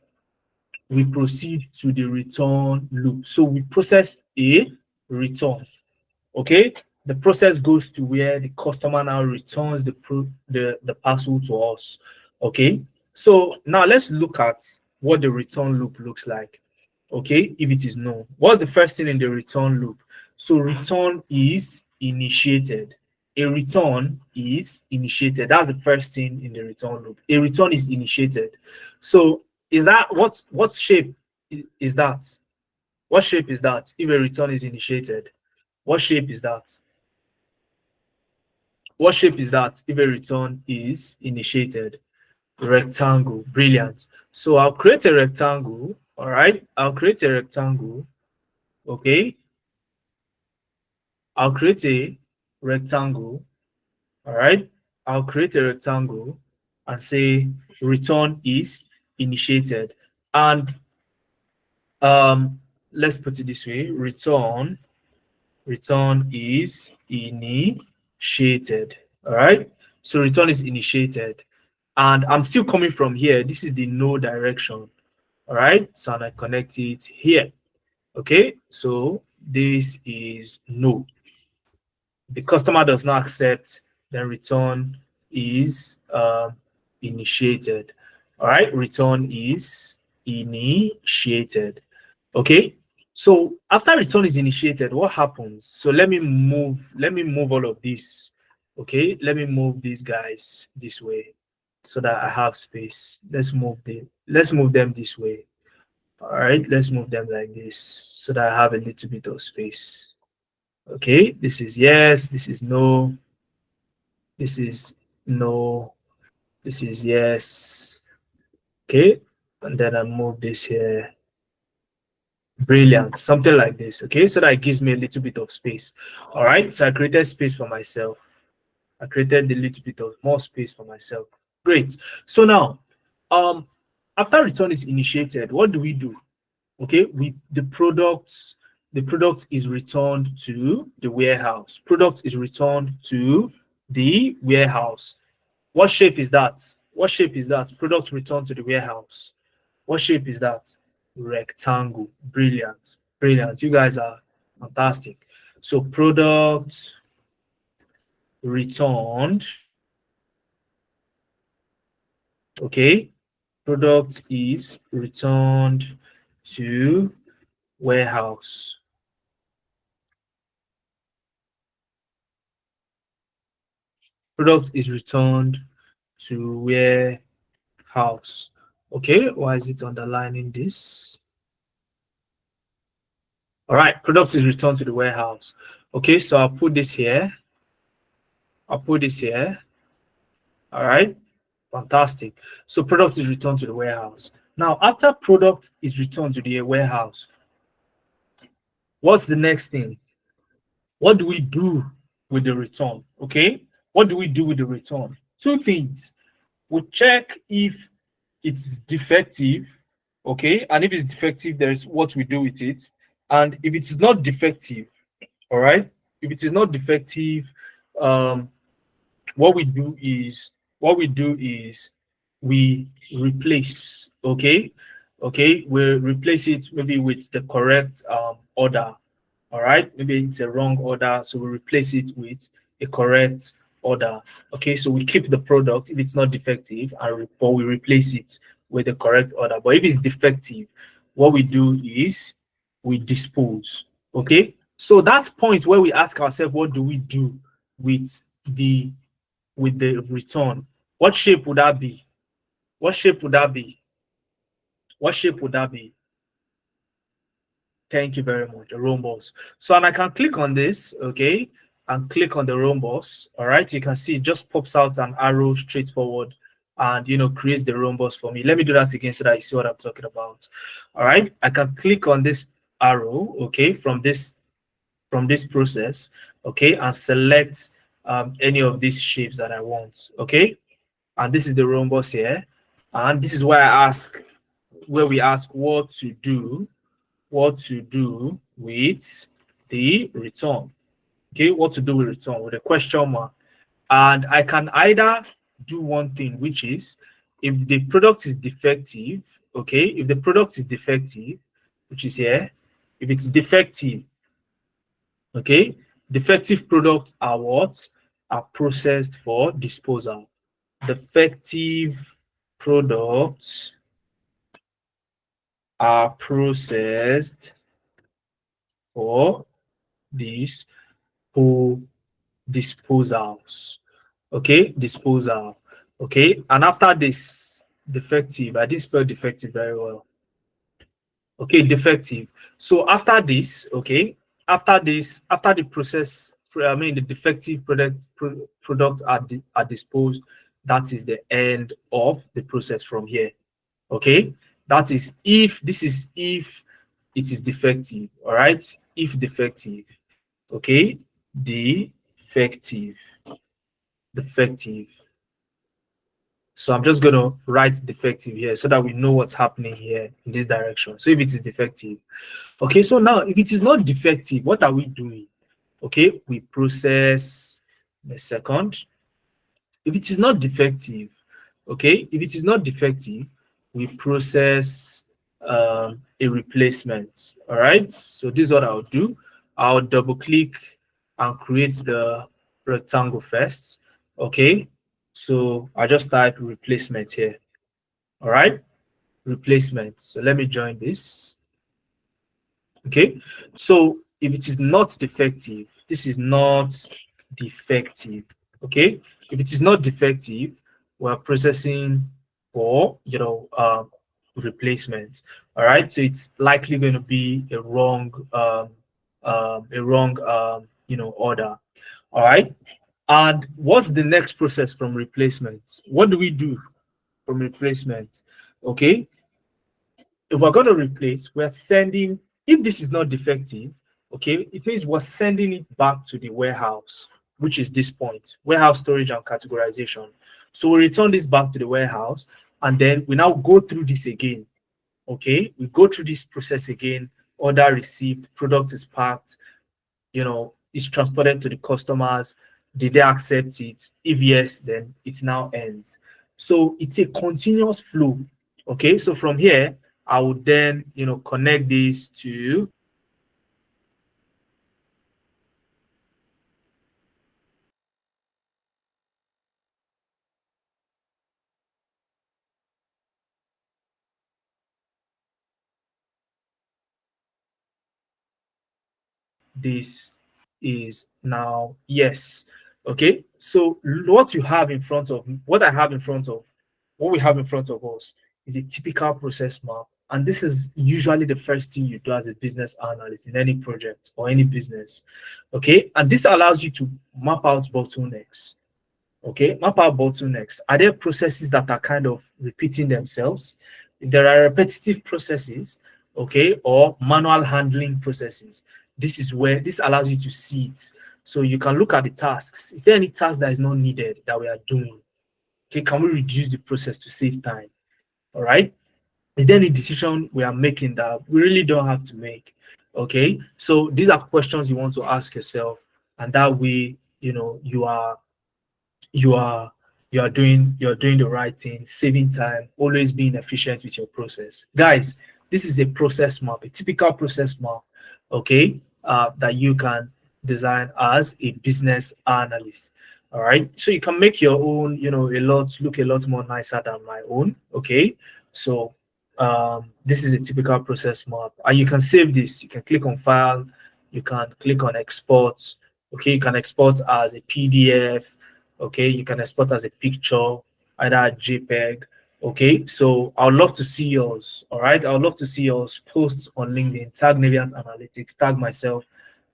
We proceed to the return loop. So we process a return. Okay, the process goes to where the customer now returns the parcel to us. Okay, so now let's look at what the return loop looks like. Okay, if it is known, what's the first thing in the return loop? So return is initiated. A return is initiated. That's the first thing in the return loop. A return is initiated. So is that what shape is that? What shape is that if a return is initiated? What shape is that? What shape is that if a return is initiated? Rectangle. Brilliant. So I'll create a rectangle. All right. I'll create a rectangle. Okay. I'll create a rectangle. All right. I'll create a rectangle and say return is initiated. And um, let's put it this way: return is initiated. All right. So return is initiated, and I'm still coming from here. This is the no direction. All right. So and I connect it here. Okay. So this is no. The customer does not accept, then return is initiated. All right, return is initiated. Okay, so after return is initiated, what happens? So let me move all of this. Okay, let me move these guys this way so that I have space. Let's move them this way. All right, let's move them like this so that I have a little bit of space. Okay, this is yes, this is no, this is no, this is yes. Okay, and then I move this here. Brilliant, something like this. Okay, so that gives me a little bit of space. All right, so I created space for myself. I created a little bit of more space for myself. Great. So now, after return is initiated, what do we do? Okay, the product is returned to the warehouse. Product is returned to the warehouse. What shape is that? What shape is that? Product returned to the warehouse. What shape is that? Rectangle. Brilliant. Brilliant. You guys are fantastic. So product returned. Okay. Product is returned to warehouse. Product is returned to warehouse. Okay, why is it underlining this? All right, product is returned to the warehouse. Okay, so I'll put this here. I'll put this here. All right, fantastic. So product is returned to the warehouse. Now, after product is returned to the warehouse, what's the next thing? What do we do with the return? Okay, what do we do with the return? Two things. We check if it's defective, okay, and if it's defective, there's what we do with it. And if it is not defective, all right, if it is not defective, um, what we do is we replace, okay, we replace it maybe with the correct order. All right, maybe it's a wrong order, so we replace it with a correct order. Okay, so we keep the product if it's not defective, but we replace it with the correct order. But if it's defective, what we do is we dispose. Okay, so that point where we ask ourselves, what do we do with the return? What shape would that be? What shape would that be? What shape would that be? Thank you very much, a rhombus. So, and I can click on this, okay, and click on the rhombus. All right, you can see it just pops out an arrow straight forward and creates the rhombus for me. Let me do that again so that you see what I'm talking about. All right, I can click on this arrow, okay, from this process, okay, and select any of these shapes that I want, okay. And this is the rhombus here, and this is where we ask what to do with the return. Okay, what to do with return with a question mark. And I can either do one thing, which is if the product is defective, okay, if the product is defective, which is here, if it's defective, okay, defective products are what? Are processed for disposal. Defective products are processed for disposals. Okay, disposal. Okay, and after this, defective. I didn't spell defective very well. Okay, defective. So after this, okay, after the process, the defective products are disposed. That is the end of the process from here. Okay, that is if it is defective. All right, if defective. Okay, defective. So I'm just going to write defective here so that we know what's happening here in this direction. So if it is defective, okay, so now if it is not defective, what are we doing? Okay, we process a second. If it is not defective, okay, if it is not defective, we process a replacement. All right, so this is what I'll do. I'll double click and create the rectangle first. Okay, so I just type replacement here. All right, replacement. So let me join this. Okay, so if it is not defective, this is not defective. Okay, if it is not defective, we're processing for replacement. All right, so it's likely going to be a wrong order. All right, and what's the next process from replacement? What do we do from replacement? Okay, if we're going to replace, we're sending, if this is not defective, okay, it means we're sending it back to the warehouse, which is this point, warehouse storage and categorization. So we return this back to the warehouse, and then we now go through this again. Okay, we go through this process again. Order received, product is packed, it's transported to the customers. Did they accept it? If yes, then it now ends. So it's a continuous flow. Okay, so from here, I would then, connect this to this is now yes. Okay, so what I have in front of, what we have in front of us is a typical process map. And this is usually the first thing you do as a business analyst in any project or any business. Okay, and this allows you to map out bottlenecks. Okay, map out bottlenecks. Are there processes that are kind of repeating themselves? If there are repetitive processes, okay, or manual handling processes, this is where this allows you to see it. So you can look at the tasks. Is there any task that is not needed that we are doing? Okay, can we reduce the process to save time? All right. Is there any decision we are making that we really don't have to make? Okay, so these are questions you want to ask yourself, and that way, you are you're doing the right thing, saving time, always being efficient with your process. Guys, this is a process map, a typical process map, okay, that you can design as a business analyst. All right, so you can make your own, look a lot more nicer than my own. Okay, so this is a typical process map, and you can save this. You can click on file, you can click on export. Okay, you can export as a PDF. Okay, you can export as a picture, either a JPEG. Okay, so I would love to see yours. All right, I would love to see yours posts on LinkedIn, tag Navient Analytics, tag myself,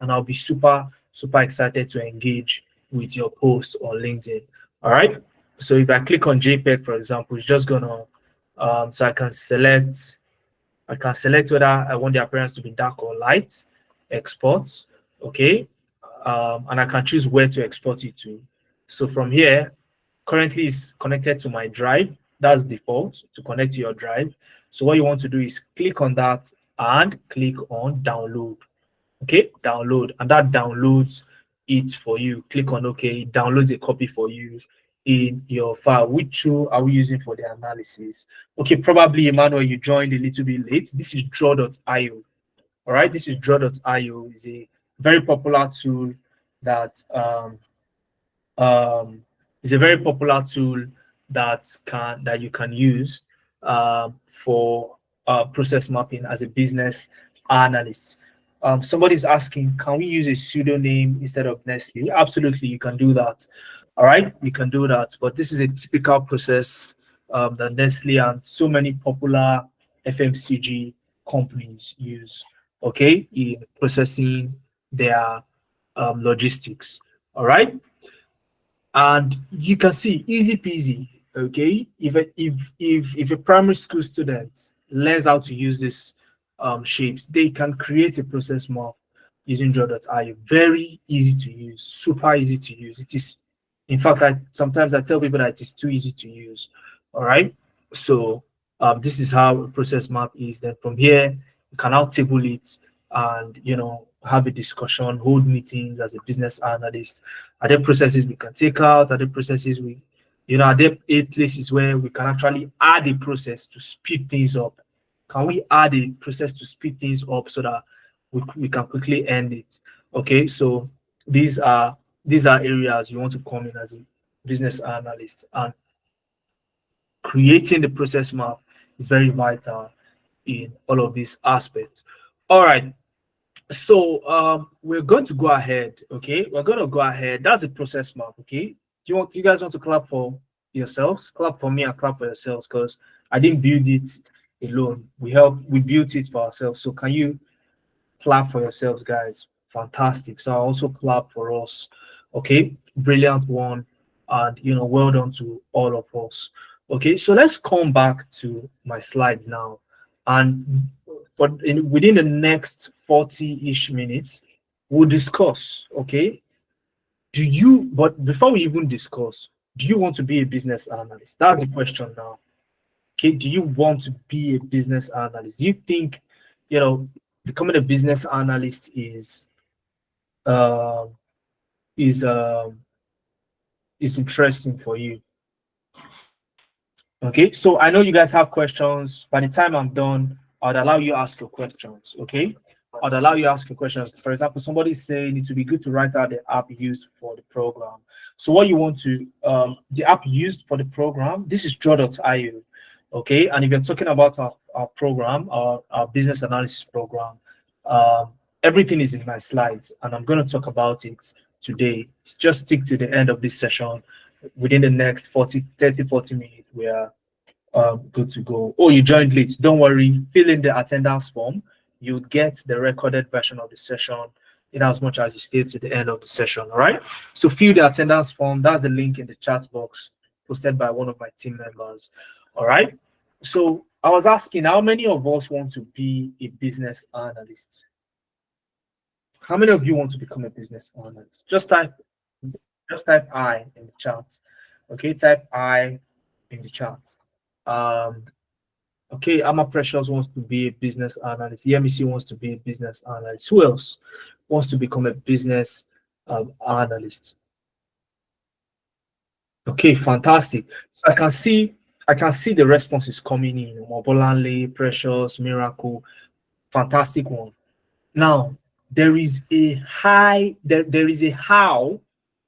and I'll be super, super excited to engage with your posts on LinkedIn. All right, so if I click on JPEG, for example, it's just gonna, so I can select whether I want the appearance to be dark or light, export, okay, and I can choose where to export it to. So from here, currently it's connected to my drive. That's default to connect to your drive. So what you want to do is click on that and click on download. Okay, download, and that downloads it for you. Click on OK, it downloads a copy for you in your file. Which tool are we using for the analysis? Okay, probably Emmanuel, you joined a little bit late. This is draw.io. All right, this is draw.io. Is a very popular tool that um, is a very popular tool that you can use for process mapping as a business analyst. Somebody's asking, can we use a pseudonym instead of Nestle? Absolutely, you can do that. All right, you can do that. But this is a typical process that Nestle and so many popular FMCG companies use. Okay, in processing their logistics. All right, and you can see easy peasy. Okay, if a primary school student learns how to use this shapes, they can create a process map using draw.io. Very easy to use, super easy to use. It is, in fact, sometimes I tell people that it is too easy to use. All right. So this is how a process map is. Then from here, you can now table it and have a discussion, hold meetings as a business analyst. Are there processes we can take out? Are there processes are there places where we can actually add a process to speed things up? Can we add a process to speed things up so that we can quickly end it? Okay, so these are these are areas you want to come in as a business analyst, and creating the process map is very vital in all of these aspects. All right. So we're going to go ahead. Okay, we're going to go ahead. That's the process map. Okay. You guys want to clap for yourselves? Clap for me and clap for yourselves, because I didn't build it alone. We built it for ourselves. So can you clap for yourselves, guys? Fantastic. So I also clap for us. Okay, brilliant one, and well done to all of us. Okay, so let's come back to my slides now, and within the next 40-ish minutes, we'll discuss. Okay, but before we even discuss, do you want to be a business analyst? That's the question now. Okay, do you want to be a business analyst? Do you think, you know, becoming a business analyst uh, is um, is interesting for you? Okay, so I know you guys have questions. By the time I'm done, I'd allow you to ask your questions. Okay, I'd allow you to ask your questions. For example, somebody's saying it would be good to write out the app used for the program. So what you want to the app used for the program, this is draw.io. Okay, and if you're talking about our program, our business analysis program, um, everything is in my slides, and I'm going to talk about it today. Just stick to the end of this session. Within the next 40 minutes, we are good to go. Oh, you joined late. Don't worry. Fill in the attendance form. You get the recorded version of the session in as much as you stay to the end of the session. All right. So fill the attendance form. That's the link in the chat box posted by one of my team members. All right. So I was asking, how many of us want to be a business analyst? How many of you want to become a business analyst? Just type I in the chat. Okay, type I in the chat. Um, okay, Ama Precious wants to be a business analyst. EMC wants to be a business analyst. Who else wants to become a business analyst? Okay, fantastic. So I can see the responses coming in. Mobolanle, Precious, Miracle, fantastic one. Now there is a how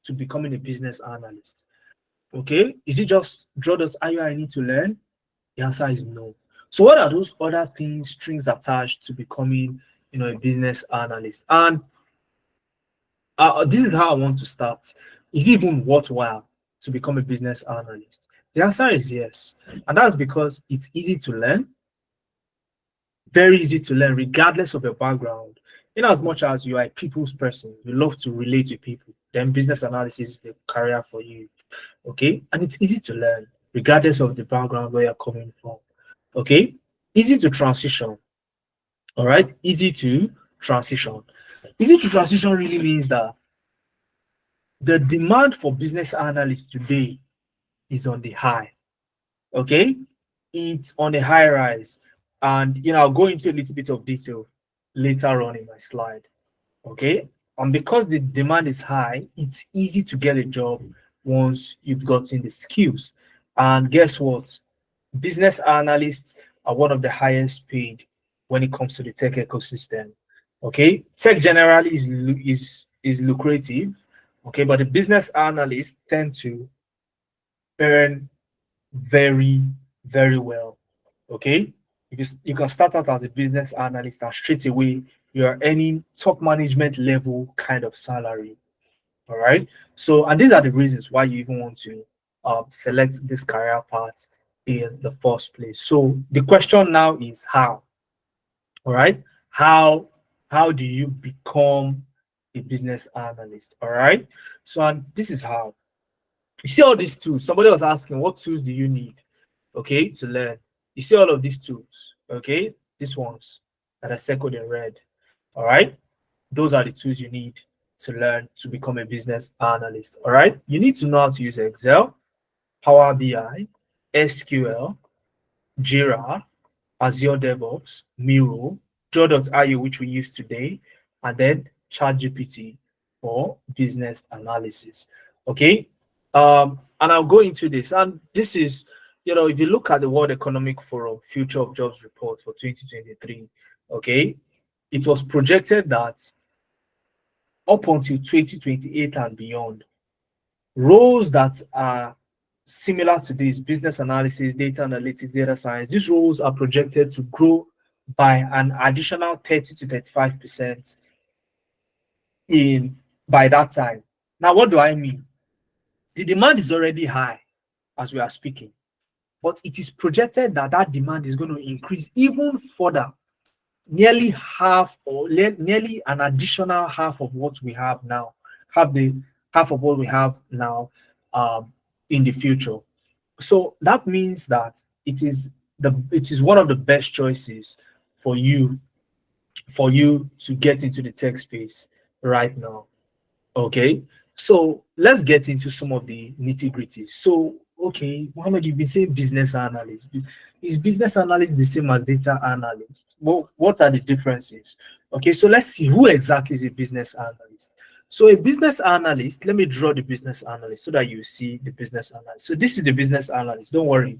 to becoming a business analyst. Okay, is it just draw.io I need to learn? The answer is no. So what are those other things, strings attached to becoming, a business analyst? And this is how I want to start. Is it even worthwhile to become a business analyst? The answer is yes, and that's because it's easy to learn, very easy to learn, regardless of your background. In as much as you are a people's person, you love to relate to people, then business analysis is the career for you. Okay, and it's easy to learn, regardless of the background where you're coming from. Okay, easy to transition. All right, easy to transition. Easy to transition really means that the demand for business analysts today is on the high. Okay, it's on the high rise, and I'll go into a little bit of detail later on in my slide. Okay, and because the demand is high, it's easy to get a job once you've gotten the skills. And guess what? Business analysts are one of the highest paid when it comes to the tech ecosystem. Okay, tech generally is lucrative. Okay, but the business analysts tend to earn very, very well. Okay, you can start out as a business analyst and straight away you're earning top management level kind of salary. All right. So, and these are the reasons why you even want to select this career path in the first place. So the question now is how. All right. How do you become a business analyst? All right. So, and this is how. You see all these tools. Somebody was asking, what tools do you need? Okay, to learn. You see all of these tools. Okay, these ones that are circled in red. All right, those are the tools you need to learn to become a business analyst. All right, you need to know how to use Excel, Power BI, SQL, Jira, Azure DevOps, Miro, Joe.io, which we use today, and then ChatGPT for business analysis. Okay. And I'll go into this. And this is, if you look at the World Economic Forum Future of Jobs report for 2023, okay, it was projected that up until 2028 and beyond, roles that are similar to this, business analysis, data analytics, data science, these roles are projected to grow by an additional 30 to 35% in by that time. Now, what do I mean? The demand is already high as we are speaking, but it is projected that that demand is going to increase even further, nearly half or nearly an additional half of what we have now, half of what we have now in the future. So that means that it is one of the best choices for you to get into the tech space right now. Okay, so let's get into some of the nitty gritty. So, okay, Mohammed, you've been saying business analyst. Is business analyst the same as data analyst? Well, what are the differences? Okay, so let's see who exactly is a business analyst. So, a business analyst, let me draw the business analyst so that you see the business analyst. So, this is the business analyst. Don't worry,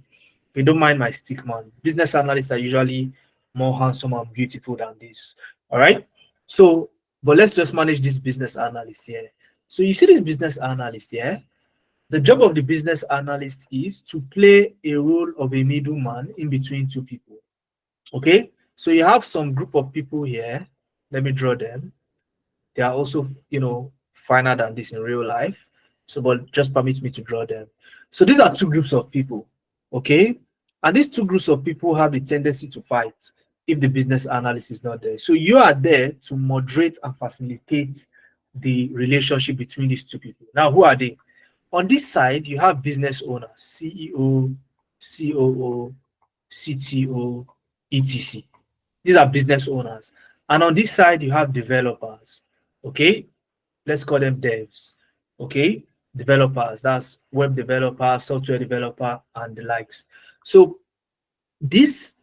you don't mind my stick man. Business analysts are usually more handsome and beautiful than this. All right. So, but let's just manage this business analyst here. So you see this business analyst here. The job of the business analyst is to play a role of a middleman in between two people. Okay. So you have some group of people here. Let me draw them. They are also, finer than this in real life. So, but just permit me to draw them. So these are two groups of people. Okay. And these two groups of people have the tendency to fight if the business analyst is not there. So you are there to moderate and facilitate the relationship between these two people. Now, who are they? On this side, you have business owners, CEO, COO, CTO, etc. These are business owners. And on this side, you have developers. Okay, let's call them devs. Okay, developers, that's web developer, software developer, and the likes. So these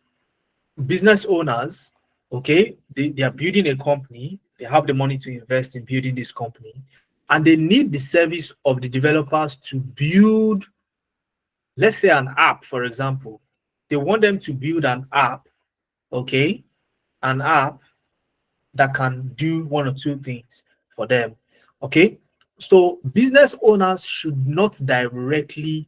business owners, okay, they are building a company, they have the money to invest in building this company, and they need the service of the developers to build, let's say, an app, for example. They want them to build an app, okay, an app that can do one or two things for them. Okay, so business owners should not directly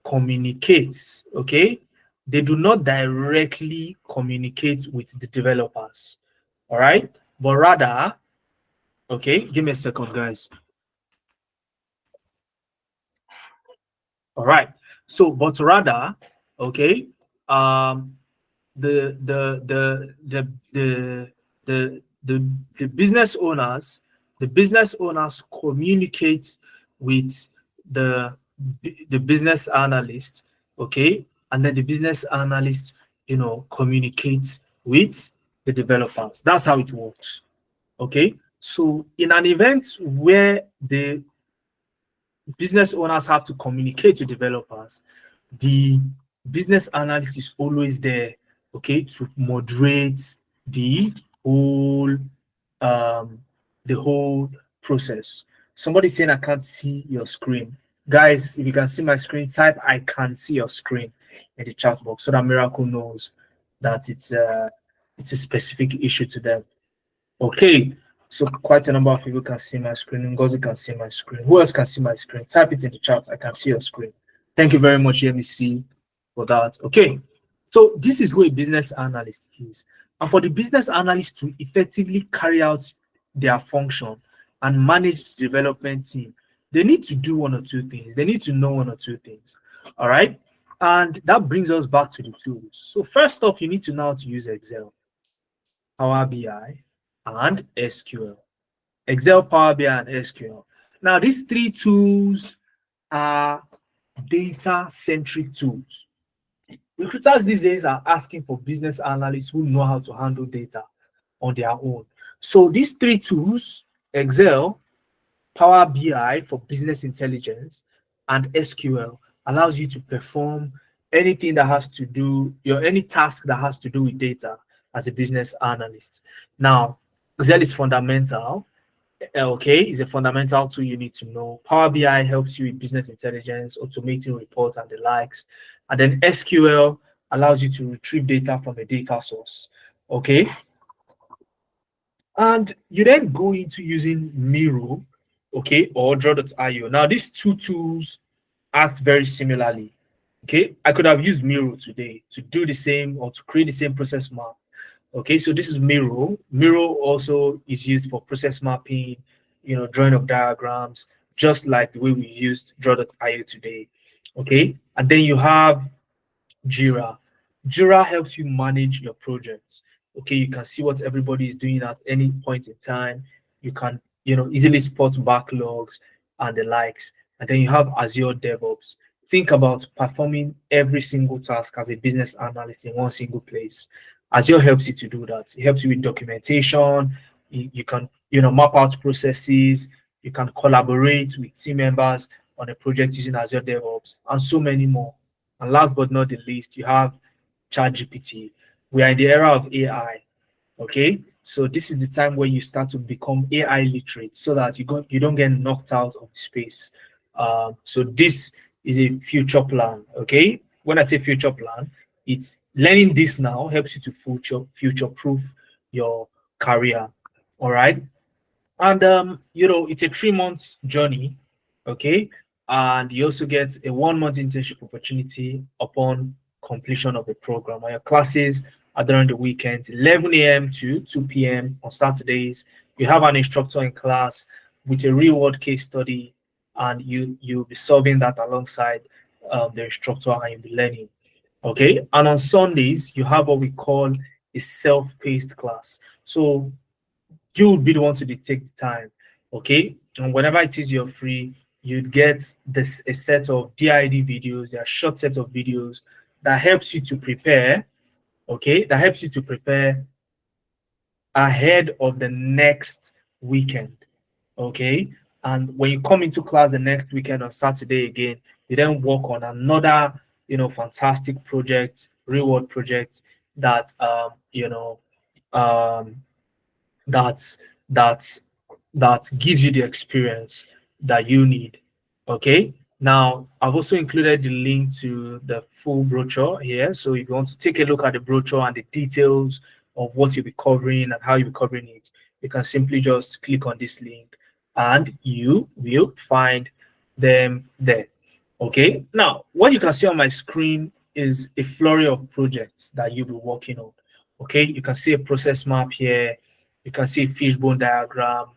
communicate. Okay, they do not directly communicate with the developers. All right, but rather, okay, give me a second, guys. All right, so but rather, okay, the the the the the the business owners, communicate with the the business analyst, okay, and then the business analyst, communicates with the developers. That's how it works. Okay, so in an event where the business owners have to communicate to developers, the business analyst is always there, okay, to moderate the whole um the whole process. Somebody saying I can't see your screen. Guys, if you can see my screen, type I can see your screen in the chat box so that Miracle knows that it's a specific issue to them. Okay, so quite a number of people can see my screen. Ngozi can see my screen. Who else can see my screen? Type it in the chat. I can see your screen. Thank you very much, MEC, for that. Okay, so this is who a business analyst is. And for the business analyst to effectively carry out their function and manage the development team, they need to do one or two things. They need to know one or two things. All right. And that brings us back to the tools. So first off, you need to know how to use Excel, Power BI, and SQL. Excel, Power BI, and SQL. Now, these three tools are data-centric tools. Recruiters these days are asking for business analysts who know how to handle data on their own. So these three tools, Excel, Power BI for business intelligence, and SQL, allows you to perform anything that has to do your any task that has to do with data as a business analyst. Now, Excel is fundamental. Okay, is a fundamental tool you need to know. Power BI helps you with business intelligence, automating reports and the likes. And then SQL allows you to retrieve data from a data source. Okay, and you then go into using Miro, okay, or Draw.io. Now, these two tools act very similarly. Okay, I could have used Miro today to do the same or to create the same process map. Okay, so this is Miro. Miro also is used for process mapping, drawing of diagrams, just like the way we used Draw.io today. Okay, and then you have Jira. Jira helps you manage your projects. Okay, you can see what everybody is doing at any point in time. You can, easily spot backlogs and the likes. And then you have Azure DevOps. Think about performing every single task as a business analyst in one single place. Azure helps you to do that. It helps you with documentation. You can, map out processes. You can collaborate with team members on a project using Azure DevOps and so many more. And last but not the least, you have ChatGPT. We are in the era of AI. Okay, so this is the time where you start to become AI literate, so that you don't get knocked out of the space. So this is a future plan. Okay, when I say future plan, it's learning this now helps you to future proof your career. All right, and it's a 3 months journey, okay? And you also get a 1 month internship opportunity upon completion of the program. And your classes are during the weekends, 11 a.m. to 2 p.m. on Saturdays. You have an instructor in class with a real world case study, and you'll be solving that alongside the instructor, and you'll be learning. Okay, and on Sundays you have what we call a self-paced class. So you would be the one to take the time. Okay, and whenever it is you're free, you'd get this a set of DID videos. There are short set of videos that helps you to prepare. Okay, that helps you to prepare ahead of the next weekend. Okay, and when you come into class the next weekend on Saturday again, you then work on another fantastic project, reward project that um that's that's that gives you the experience that you need. Okay, now I've also included the link to the full brochure here, so if you want to take a look at the brochure and the details of what you'll be covering and how you'll be covering it, you can simply just click on this link and you will find them there. Okay, now what you can see on my screen is a flurry of projects that you'll be working on. Okay, you can see a process map here, you can see a fishbone diagram,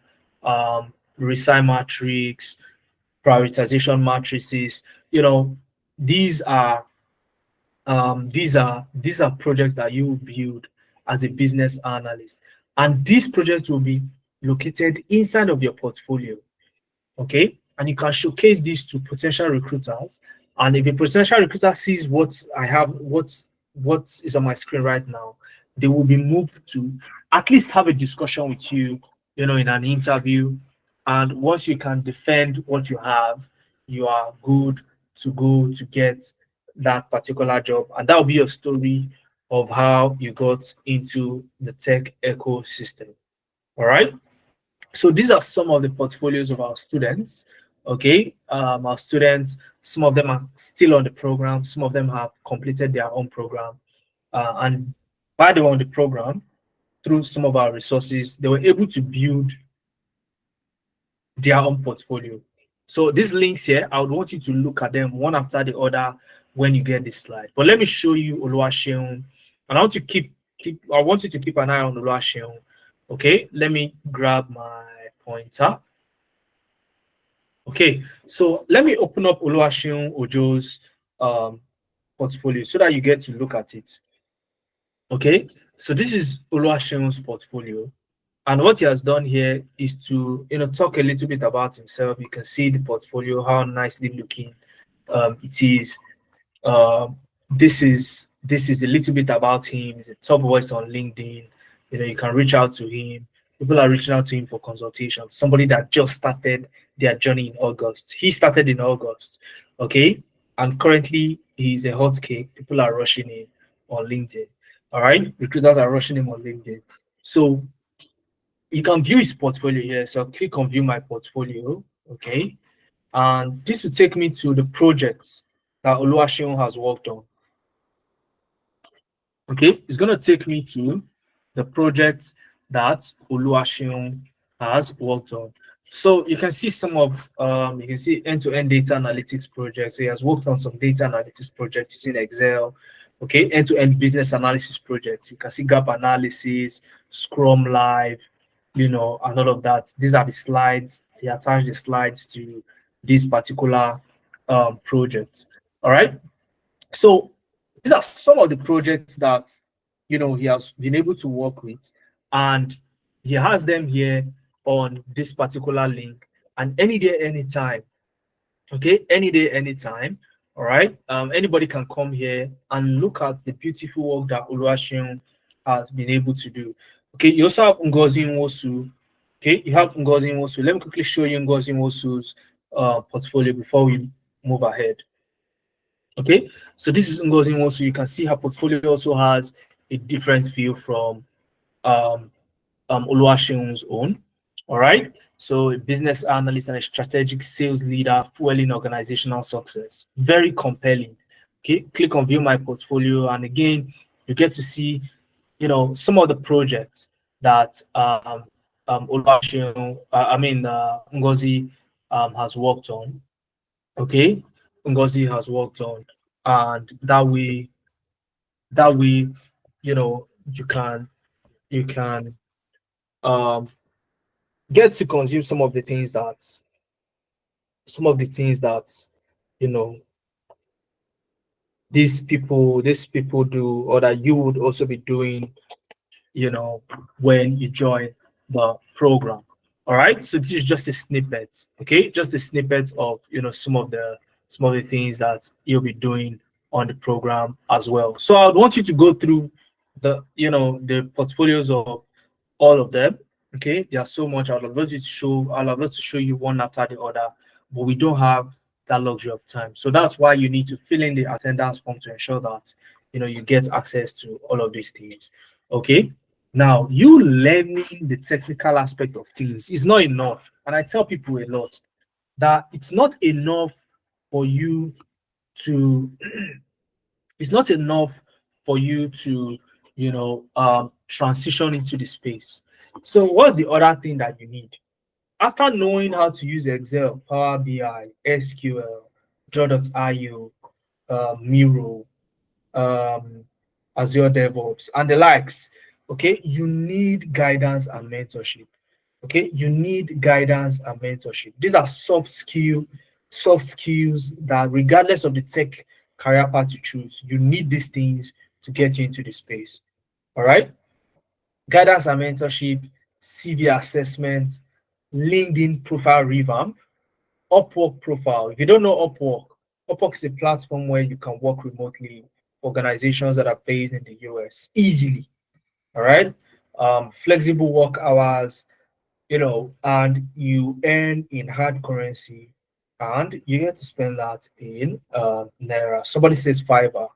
resign matrix, prioritization matrices. These are these are projects that you will build as a business analyst, and these projects will be located inside of your portfolio. Okay, and you can showcase this to potential recruiters. And if a potential recruiter sees what is on my screen right now, they will be moved to at least have a discussion with you, in an interview. And once you can defend what you have, you are good to go to get that particular job. And that will be your story of how you got into the tech ecosystem. All right, so these are some of the portfolios of our students. Okay, our students, some of them are still on the program, some of them have completed their own program, and by the way, on the program, through some of our resources, they were able to build their own portfolio. So these links here, I would want you to look at them one after the other when you get this slide. But let me show you Oluwaseun, and I want you to keep an eye on Oluwaseun. Okay, let me grab my pointer. Okay, so let me open up Oluwaseun Ojo's portfolio so that you get to look at it. Okay, so this is Oluwaseun's portfolio, and what he has done here is to talk a little bit about himself. You can see the portfolio, how nicely looking it is. This is a little bit about him. He's a top voice on LinkedIn. You can reach out to him. People are reaching out to him for consultation. Somebody that just started their journey in August. He started in August. Okay. and currently he's a hot cake. People are rushing him on LinkedIn. All right, recruiters are rushing him on LinkedIn. So you can view his portfolio here. So click on view my portfolio. Okay, and this will take me to the projects that Oluwaseun has worked on. Okay, it's going to take me to the projects that Oluwaseun has worked on. So you can see some of you can see end-to-end data analytics projects. He has worked on some data analytics projects using Excel. Okay, end-to-end business analysis projects. You can see gap analysis, Scrum Live, and all of that. These are the slides. He attached the slides to this particular project. All right. So these are some of the projects that he has been able to work with, and he has them here on this particular link. And any day, anytime, okay, any day, anytime. All right. Anybody can come here and look at the beautiful work that Oluwaseun has been able to do. Okay, you also have Ngozi Nwosu. Okay, you have Ngozi Nwosu. Let me quickly show you Ngozi Nwosu's portfolio before we move ahead. Okay, so this is Ngozi Nwosu. You can see her portfolio also has a different view from um, Oluwaseun's own. All right, so a business analyst and a strategic sales leader fueling organizational success. Very compelling. Okay, click on view my portfolio, and again, you get to see, some of the projects that Oluwaseun, Ngozi has worked on. Okay, Ngozi has worked on, and that way, you can um get to consume some of the things that you know these people do, or that you would also be doing, when you join the program. All right. So this is just a snippet. Okay, just a snippet of some of the things that you'll be doing on the program as well. So I would want you to go through the portfolios of all of them. Okay, there's so much. I'd love to show you one after the other, but we don't have that luxury of time. So that's why you need to fill in the attendance form to ensure that you get access to all of these things. Okay. Now, you learning the technical aspect of things is not enough. And I tell people a lot that it's not enough for you to it's not enough for you to transition into the space. So what's the other thing that you need after knowing how to use Excel, Power BI, SQL, Draw.io, Miro, um, Azure DevOps, and the likes? Okay, you need guidance and mentorship. Okay, you need guidance and mentorship. These are soft skills that, regardless of the tech career path you choose, you need these things to get you into the space. All right, guidance and mentorship, CV assessment, LinkedIn profile revamp, Upwork profile. If you don't know Upwork, Upwork is a platform where you can work remotely for organizations that are based in the US easily. All right. Flexible work hours, and you earn in hard currency, and you get to spend that in Naira. Somebody says Fiverr.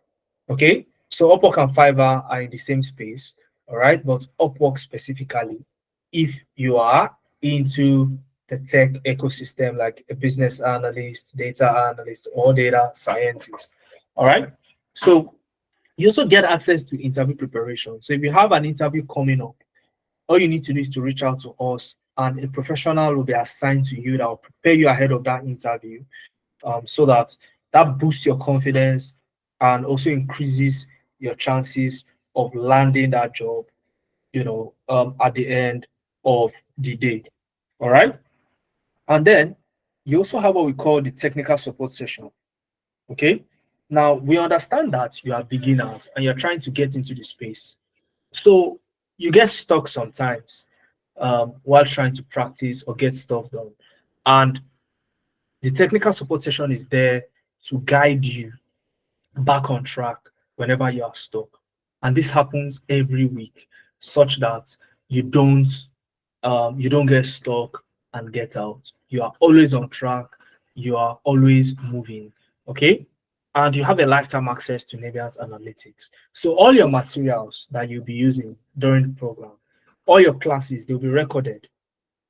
Okay. So Upwork and Fiverr are in the same space. All right. But Upwork specifically, if you are into the tech ecosystem, like a business analyst, data analyst, or data scientist. All right. So you also get access to interview preparation. So if you have an interview coming up, all you need to do is to reach out to us, and a professional will be assigned to you that will prepare you ahead of that interview, so that boosts your confidence and also increases your chances of landing that job, at the end of the day. All right. And then you also have what we call the technical support session. Okay. Now, we understand that you are beginners and you're trying to get into the space. So you get stuck sometimes while trying to practice or get stuff done. And the technical support session is there to guide you back on track whenever you are stuck. And this happens every week, such that you don't get stuck and get out. You are always on track. You are always moving. Okay. and you have a lifetime access to Naviance Analytics. So all your materials that you'll be using during the program, all your classes, they'll be recorded.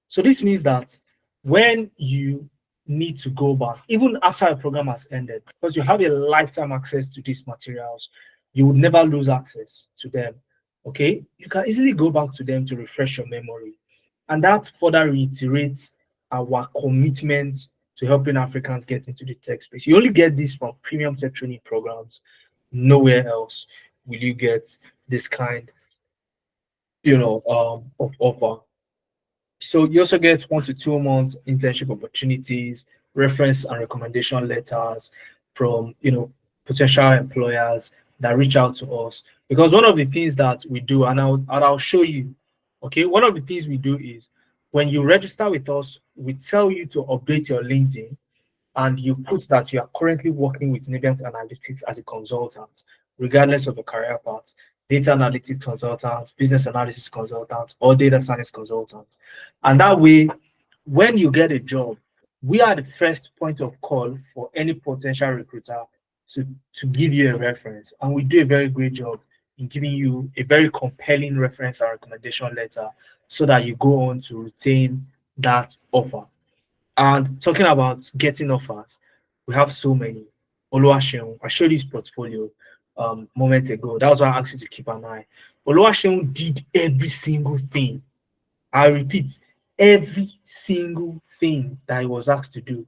So this means that when you need to go back, even after a program has ended, because you have a lifetime access to these materials, you would never lose access to them. Okay, you can easily go back to them to refresh your memory. And that further reiterates our commitment to helping Africans get into the tech space. You only get this from premium tech training programs. Nowhere else will you get this kind, of offer. So you also get 1 to 2 months internship opportunities, reference and recommendation letters from potential employers that reach out to us. Because one of the things that we do, and I'll show you, okay, one of the things we do is when you register with us, we tell you to update your LinkedIn and you put that you are currently working with Navient Analytics as a consultant, regardless of the career path, data analytics consultant, business analysis consultant, or data science consultant. And that way, when you get a job, we are the first point of call for any potential recruiter to give you a reference. And we do a very great job in giving you a very compelling reference and recommendation letter so that you go on to retain that offer. And talking about getting offers, we have so many. Oluwaseun, I showed his portfolio moments ago. That was why I asked you to keep an eye. Oluwaseun did every single thing. I repeat, every single thing that he was asked to do.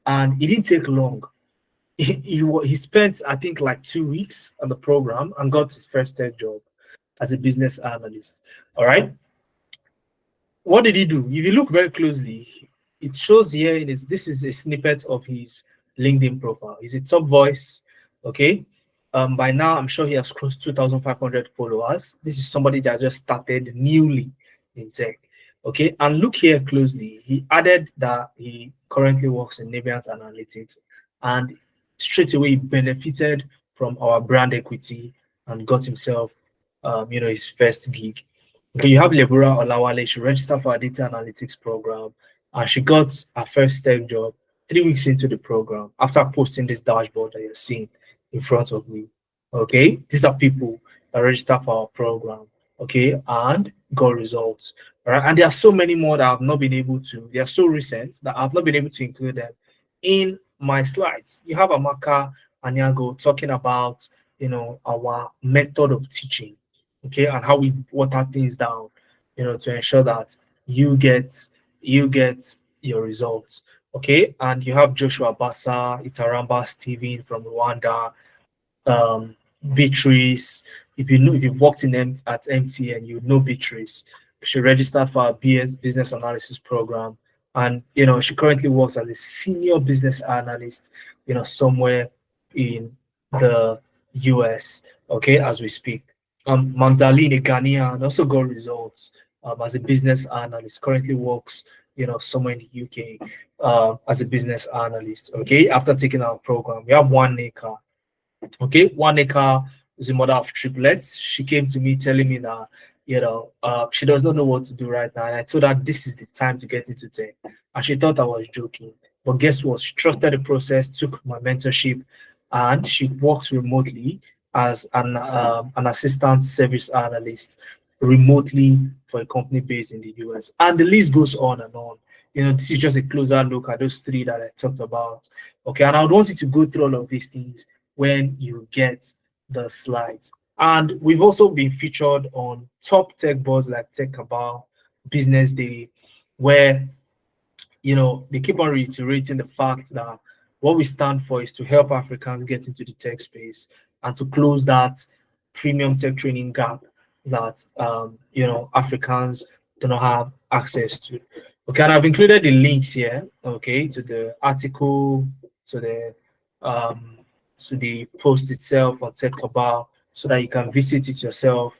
And it didn't take long. He spent, I think, like 2 weeks on the program and got his first tech job as a business analyst. All right. What did he do? If you look very closely, it shows here this is a snippet of his LinkedIn profile. He's a top voice. Okay. By now, I'm sure he has crossed 2,500 followers. This is somebody that just started newly in tech. Okay. And look here closely. He added that he currently works in Navient Analytics, and straight away he benefited from our brand equity and got himself, his first gig. Okay, you have Lebura Olawale. She registered for a data analytics program and she got her first tech job 3 weeks into the program after posting this dashboard that you're seeing in front of me. Okay, these are people that register for our program. Okay, and got results. All right, and there are so many more that I've not been able to, they are so recent that I've not been able to include them in my slides. You have Amaka and Yago talking about, our method of teaching, okay, and how we water things down, to ensure that you get your results, okay. And you have Joshua Bassa, Itaramba Steven from Rwanda, um, Beatrice. If you've worked in at MTN, you know Beatrice. She registered for a business analysis program, and she currently works as a senior business analyst, somewhere in the US. Okay, as we speak. Magdalene Ghanaian also got results as a business analyst. Currently works, somewhere in the UK as a business analyst. Okay, after taking our program, we have one Nika. Okay, one acre is the mother of triplets. She came to me telling me that she does not know what to do right now, and I told her this is the time to get into tech, and she thought I was joking. But guess what? She trusted the process, took my mentorship, and she works remotely as an assistant service analyst remotely for a company based in the US. And the list goes on and on. This is just a closer look at those three that I talked about. Okay, and I would want you to go through all of these things when you get the slides. And we've also been featured on top tech boards like Tech Cabal, Business Day, where they keep on reiterating the fact that what we stand for is to help Africans get into the tech space and to close that premium tech training gap that Africans do not have access to. Okay, and I've included the links here, okay, to the article, to the um, post itself on Tech Cabal, so that you can visit it yourself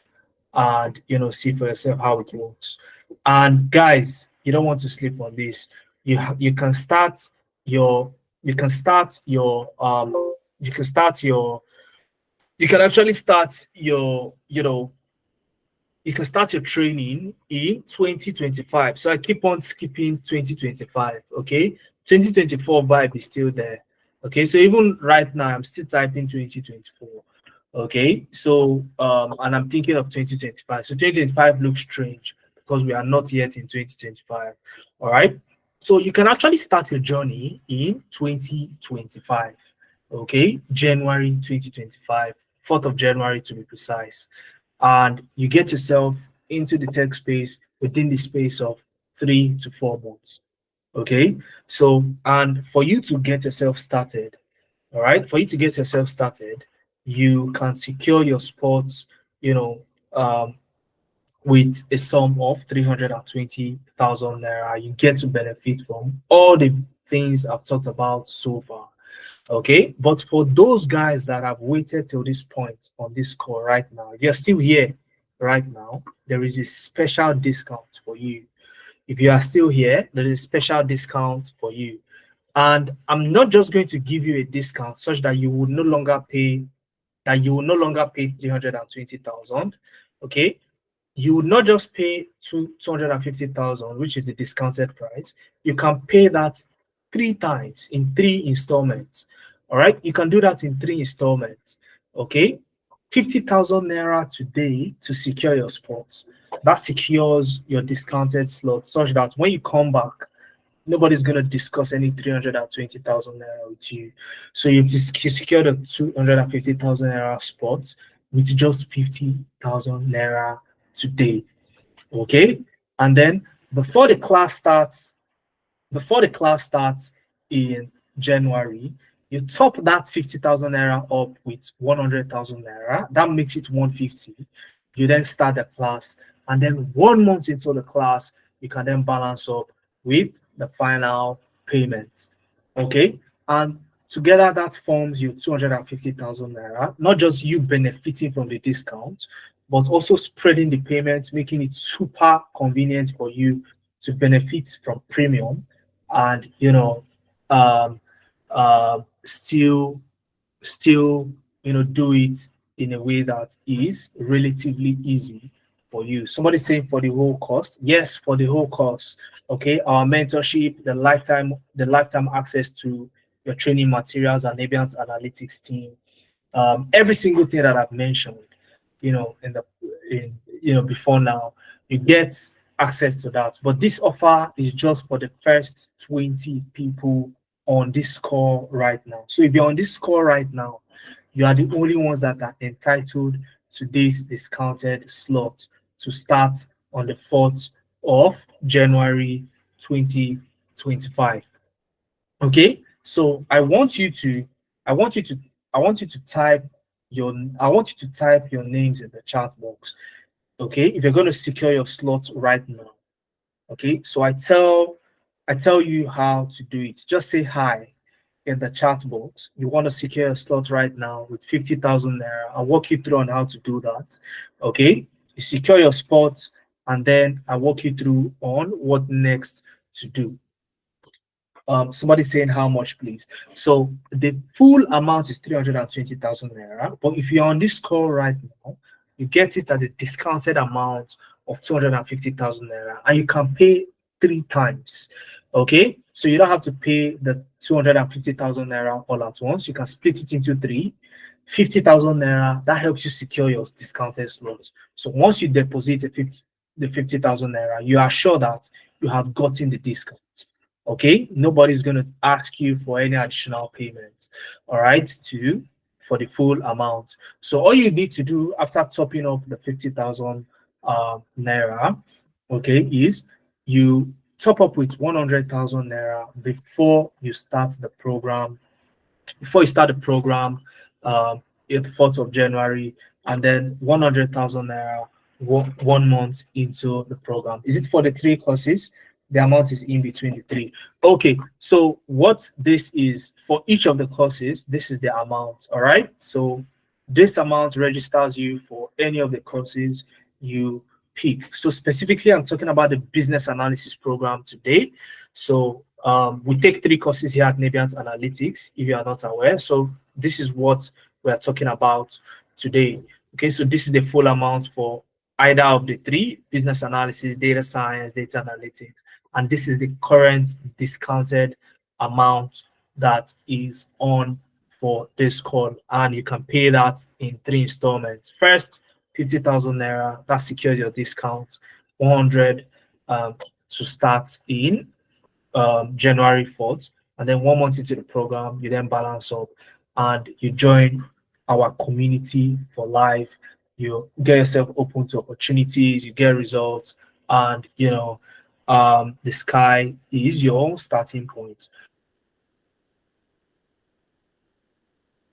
and see for yourself how it works. And guys, you don't want to sleep on this. You can start your you can start your you can start your you can actually start your you can start your training in 2025. So I keep on skipping 2025. Okay, 2024 vibe is still there. Okay, so even right now, I'm still typing 2024. Okay, so and I'm thinking of 2025. So 2025 looks strange because we are not yet in 2025. All right, so you can actually start your journey in 2025. Okay, January 2025, 4th of January to be precise, and you get yourself into the tech space within the space of 3 to 4 months. Okay, so and for you to get yourself started, all right, for you to get yourself started, you can secure your spots, you know, um, with a sum of 320,000 naira. You get to benefit from all the things I've talked about so far. Okay, but for those guys that have waited till this point on this call right now, if you're still here right now, there is a special discount for you. If you are still here, there is a special discount for you. And I'm not just going to give you a discount such that you will no longer pay 320,000. Okay. You would not just pay 250,000, which is the discounted price. You can pay that 3 times in 3 installments. All right. You can do that in 3 installments. Okay. 50,000 naira today to secure your spot. That secures your discounted slot such that when you come back, nobody's going to discuss any 320,000 naira with you. So you secured a 250,000 naira spot with just 50,000 naira today. Okay. And then before the class starts, before the class starts in January, you top that 50,000 naira up with 100,000 naira. That makes it 150. You then start the class, and then 1 month into the class, you can then balance up with the final payment. Okay, and together that forms your 250,000 naira. Not just you benefiting from the discount, but also spreading the payments, making it super convenient for you to benefit from premium and um, still do it in a way that is relatively easy for you. Somebody saying for the whole cost. Yes, for the whole cost. Okay, our mentorship, the lifetime access to your training materials and Aviant Analytics team, every single thing that I've mentioned, in the in before now, you get access to that. But this offer is just for the first 20 people on this call right now. So if you're on this call right now, you are the only ones that are entitled to this discounted slot to start on the 4th of January 2025. Okay, so I want you to type your names in the chat box. Okay, if you're going to secure your slot right now. Okay, so I tell you how to do it. Just say hi in the chat box. You want to secure a slot right now with 50,000 naira. I'll walk you through on how to do that. Okay, you secure your spot, and then I walk you through on what next to do. Somebody saying how much, please. So the full amount is 320,000 naira. But if you're on this call right now, you get it at the discounted amount of 250,000 naira, and you can pay 3 times. Okay, so you don't have to pay the 250,000 naira all at once. You can split it into three. 50,000 naira, that helps you secure your discounted slots. So once you deposit the 50,000 naira, you are sure that you have gotten the discount. Okay, nobody's going to ask you for any additional payment, all right, for the full amount. So all you need to do after topping up the 50,000 naira, okay, is you top up with 100,000 naira before you start the program, the 4th of January, and then 100,000 naira 1 month into the program. Is it for the 3 courses? The amount is in between the three. Okay, so what this is for each of the courses, this is the amount. All right, so this amount registers you for any of the courses you pick. So specifically, I'm talking about the business analysis program today. So we take 3 courses here at Naviant Analytics, if you are not aware. So this is what we are talking about today. Okay, so this is the full amount for either of the three: business analysis, data science, data analytics. And this is the current discounted amount that is on for this call, and you can pay that in three installments. First, 50,000 naira, that secures your discount. 100 um, to start in January 4th. And then 1 month into the program, you then balance up and you join our community for life. You get yourself open to opportunities, you get results, and the sky is your own starting point.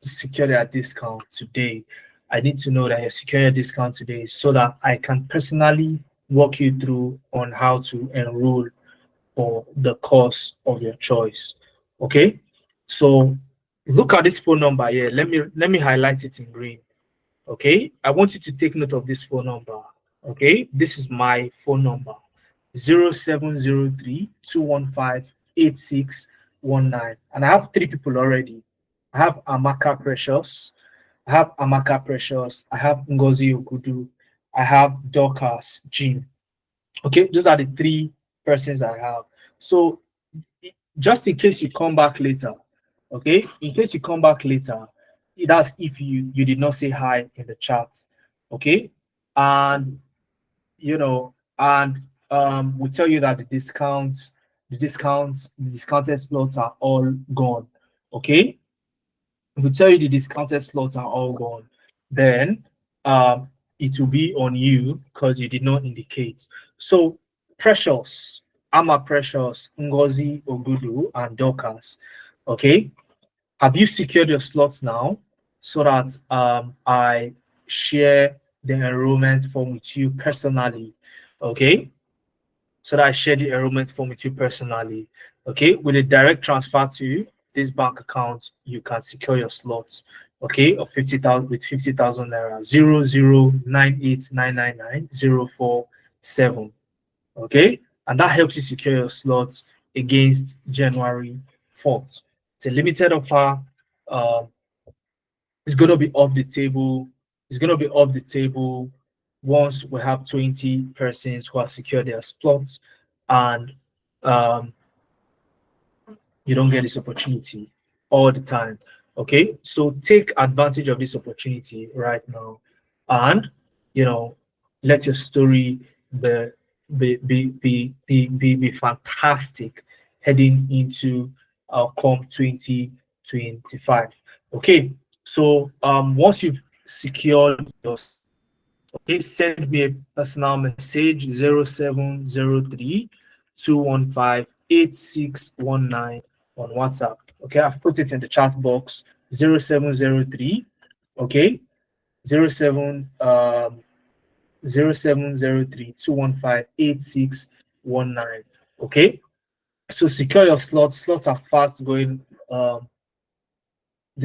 Secure your discount today. I need to know that you secure your discount today so that I can personally walk you through on how to enroll for the course of your choice. Okay, so look at this phone number here. Let me highlight it in green. Okay, I want you to take note of this phone number. Okay, this is my phone number: 0703 215 8619. And I have three people already. I have Amaka Precious, I have Ngozi Okudu, I have Dorcas Jean. Okay, those are the three persons I have. So just in case you come back later, okay, in case you come back later, that's if you did not say hi in the chat, okay, and we tell you that the discounted slots are all gone, okay. If we tell you the discounted slots are all gone, then it will be on you because you did not indicate. So Precious, Ama Precious, Ngozi Ogudu, and Dorcas. Okay, have you secured your slots now so that I share the enrollment form with you personally? Okay, so that I share the enrollment form with you personally. Okay, with a direct transfer to this bank account, you can secure your slots. Okay, of 50,000 with 50,000 naira. 0098999047. Okay, and that helps you secure your slots against January 4th. It's a limited offer. Uh, it's going to be off the table. It's going to be off the table once we have 20 persons who have secured their slots, and um, you don't get this opportunity all the time. Okay, so take advantage of this opportunity right now, and let your story be be fantastic heading into come 2025. Okay, so once you've secured your, okay, send me a personal message: 0703 215 8619 on WhatsApp. Okay, I've put it in the chat box: 0703, okay, 07 0703 Okay, so secure your slots. Slots are fast going. The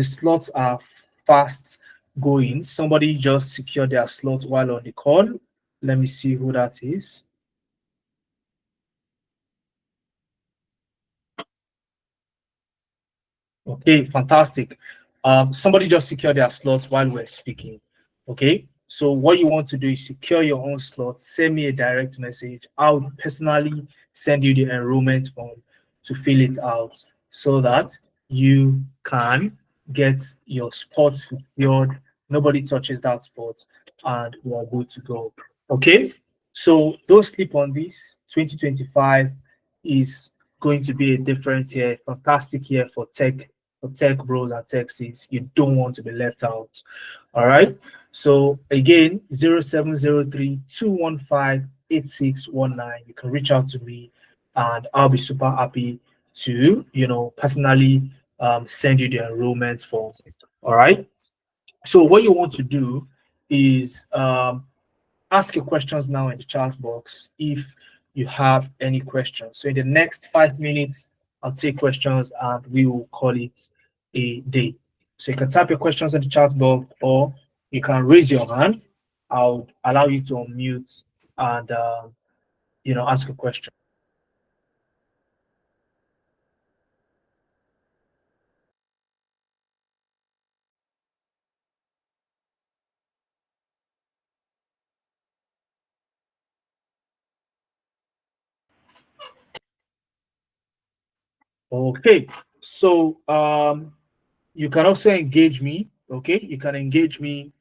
slots are fast going. Somebody just secured their slot while on the call. Let me see who that is. Okay, fantastic. Somebody just secured their slots while we're speaking. Okay, so what you want to do is secure your own slot. Send me a direct message. I'll personally send you the enrollment form to fill it out so that you can get your spot secured. Nobody touches that spot, and we are good to go. Okay, so don't sleep on this. 2025 is going to be a different year, fantastic year for tech bros and tech sis. You don't want to be left out. All right. So again, 0703 215 8619. You can reach out to me and I'll be super happy to, personally send you the enrollment form. All right. So what you want to do is ask your questions now in the chat box if you have any questions. So in the next 5 minutes, I'll take questions and we will call it a day. So you can type your questions in the chat box or you can raise your hand. I'll allow you to unmute and ask a question. Okay. So you can also engage me. Okay, you can engage me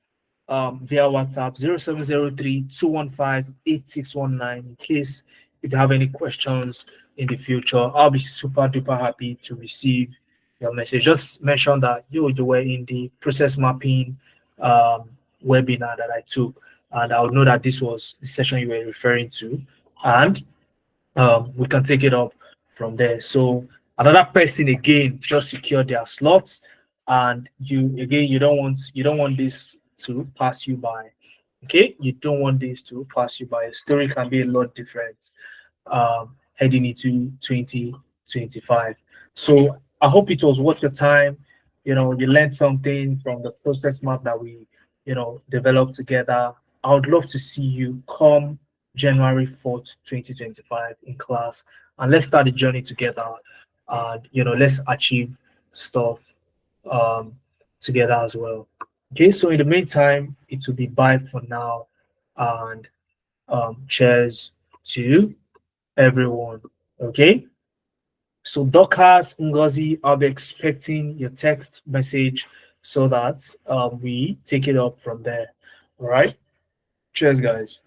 via WhatsApp 0703 215 8619 in case if you have any questions in the future. I'll be super duper happy to receive your message. Just mention that you were in the process mapping um, webinar that I took, and I'll know that this was the session you were referring to, and we can take it up from there. So another person again just secure their slots, and you don't want this to pass you by. Okay, you don't want this to pass you by. A story can be a lot different heading into 2025. So I hope it was worth your time. You learned something from the process map that we, developed together. I would love to see you come January 4th, 2025 in class, and let's start the journey together. And let's achieve stuff um, together as well. Okay, so in the meantime, it will be bye for now, and cheers to everyone. Okay. So Dorcas Ngozi, I'll be expecting your text message so that we take it up from there. All right. Cheers, guys.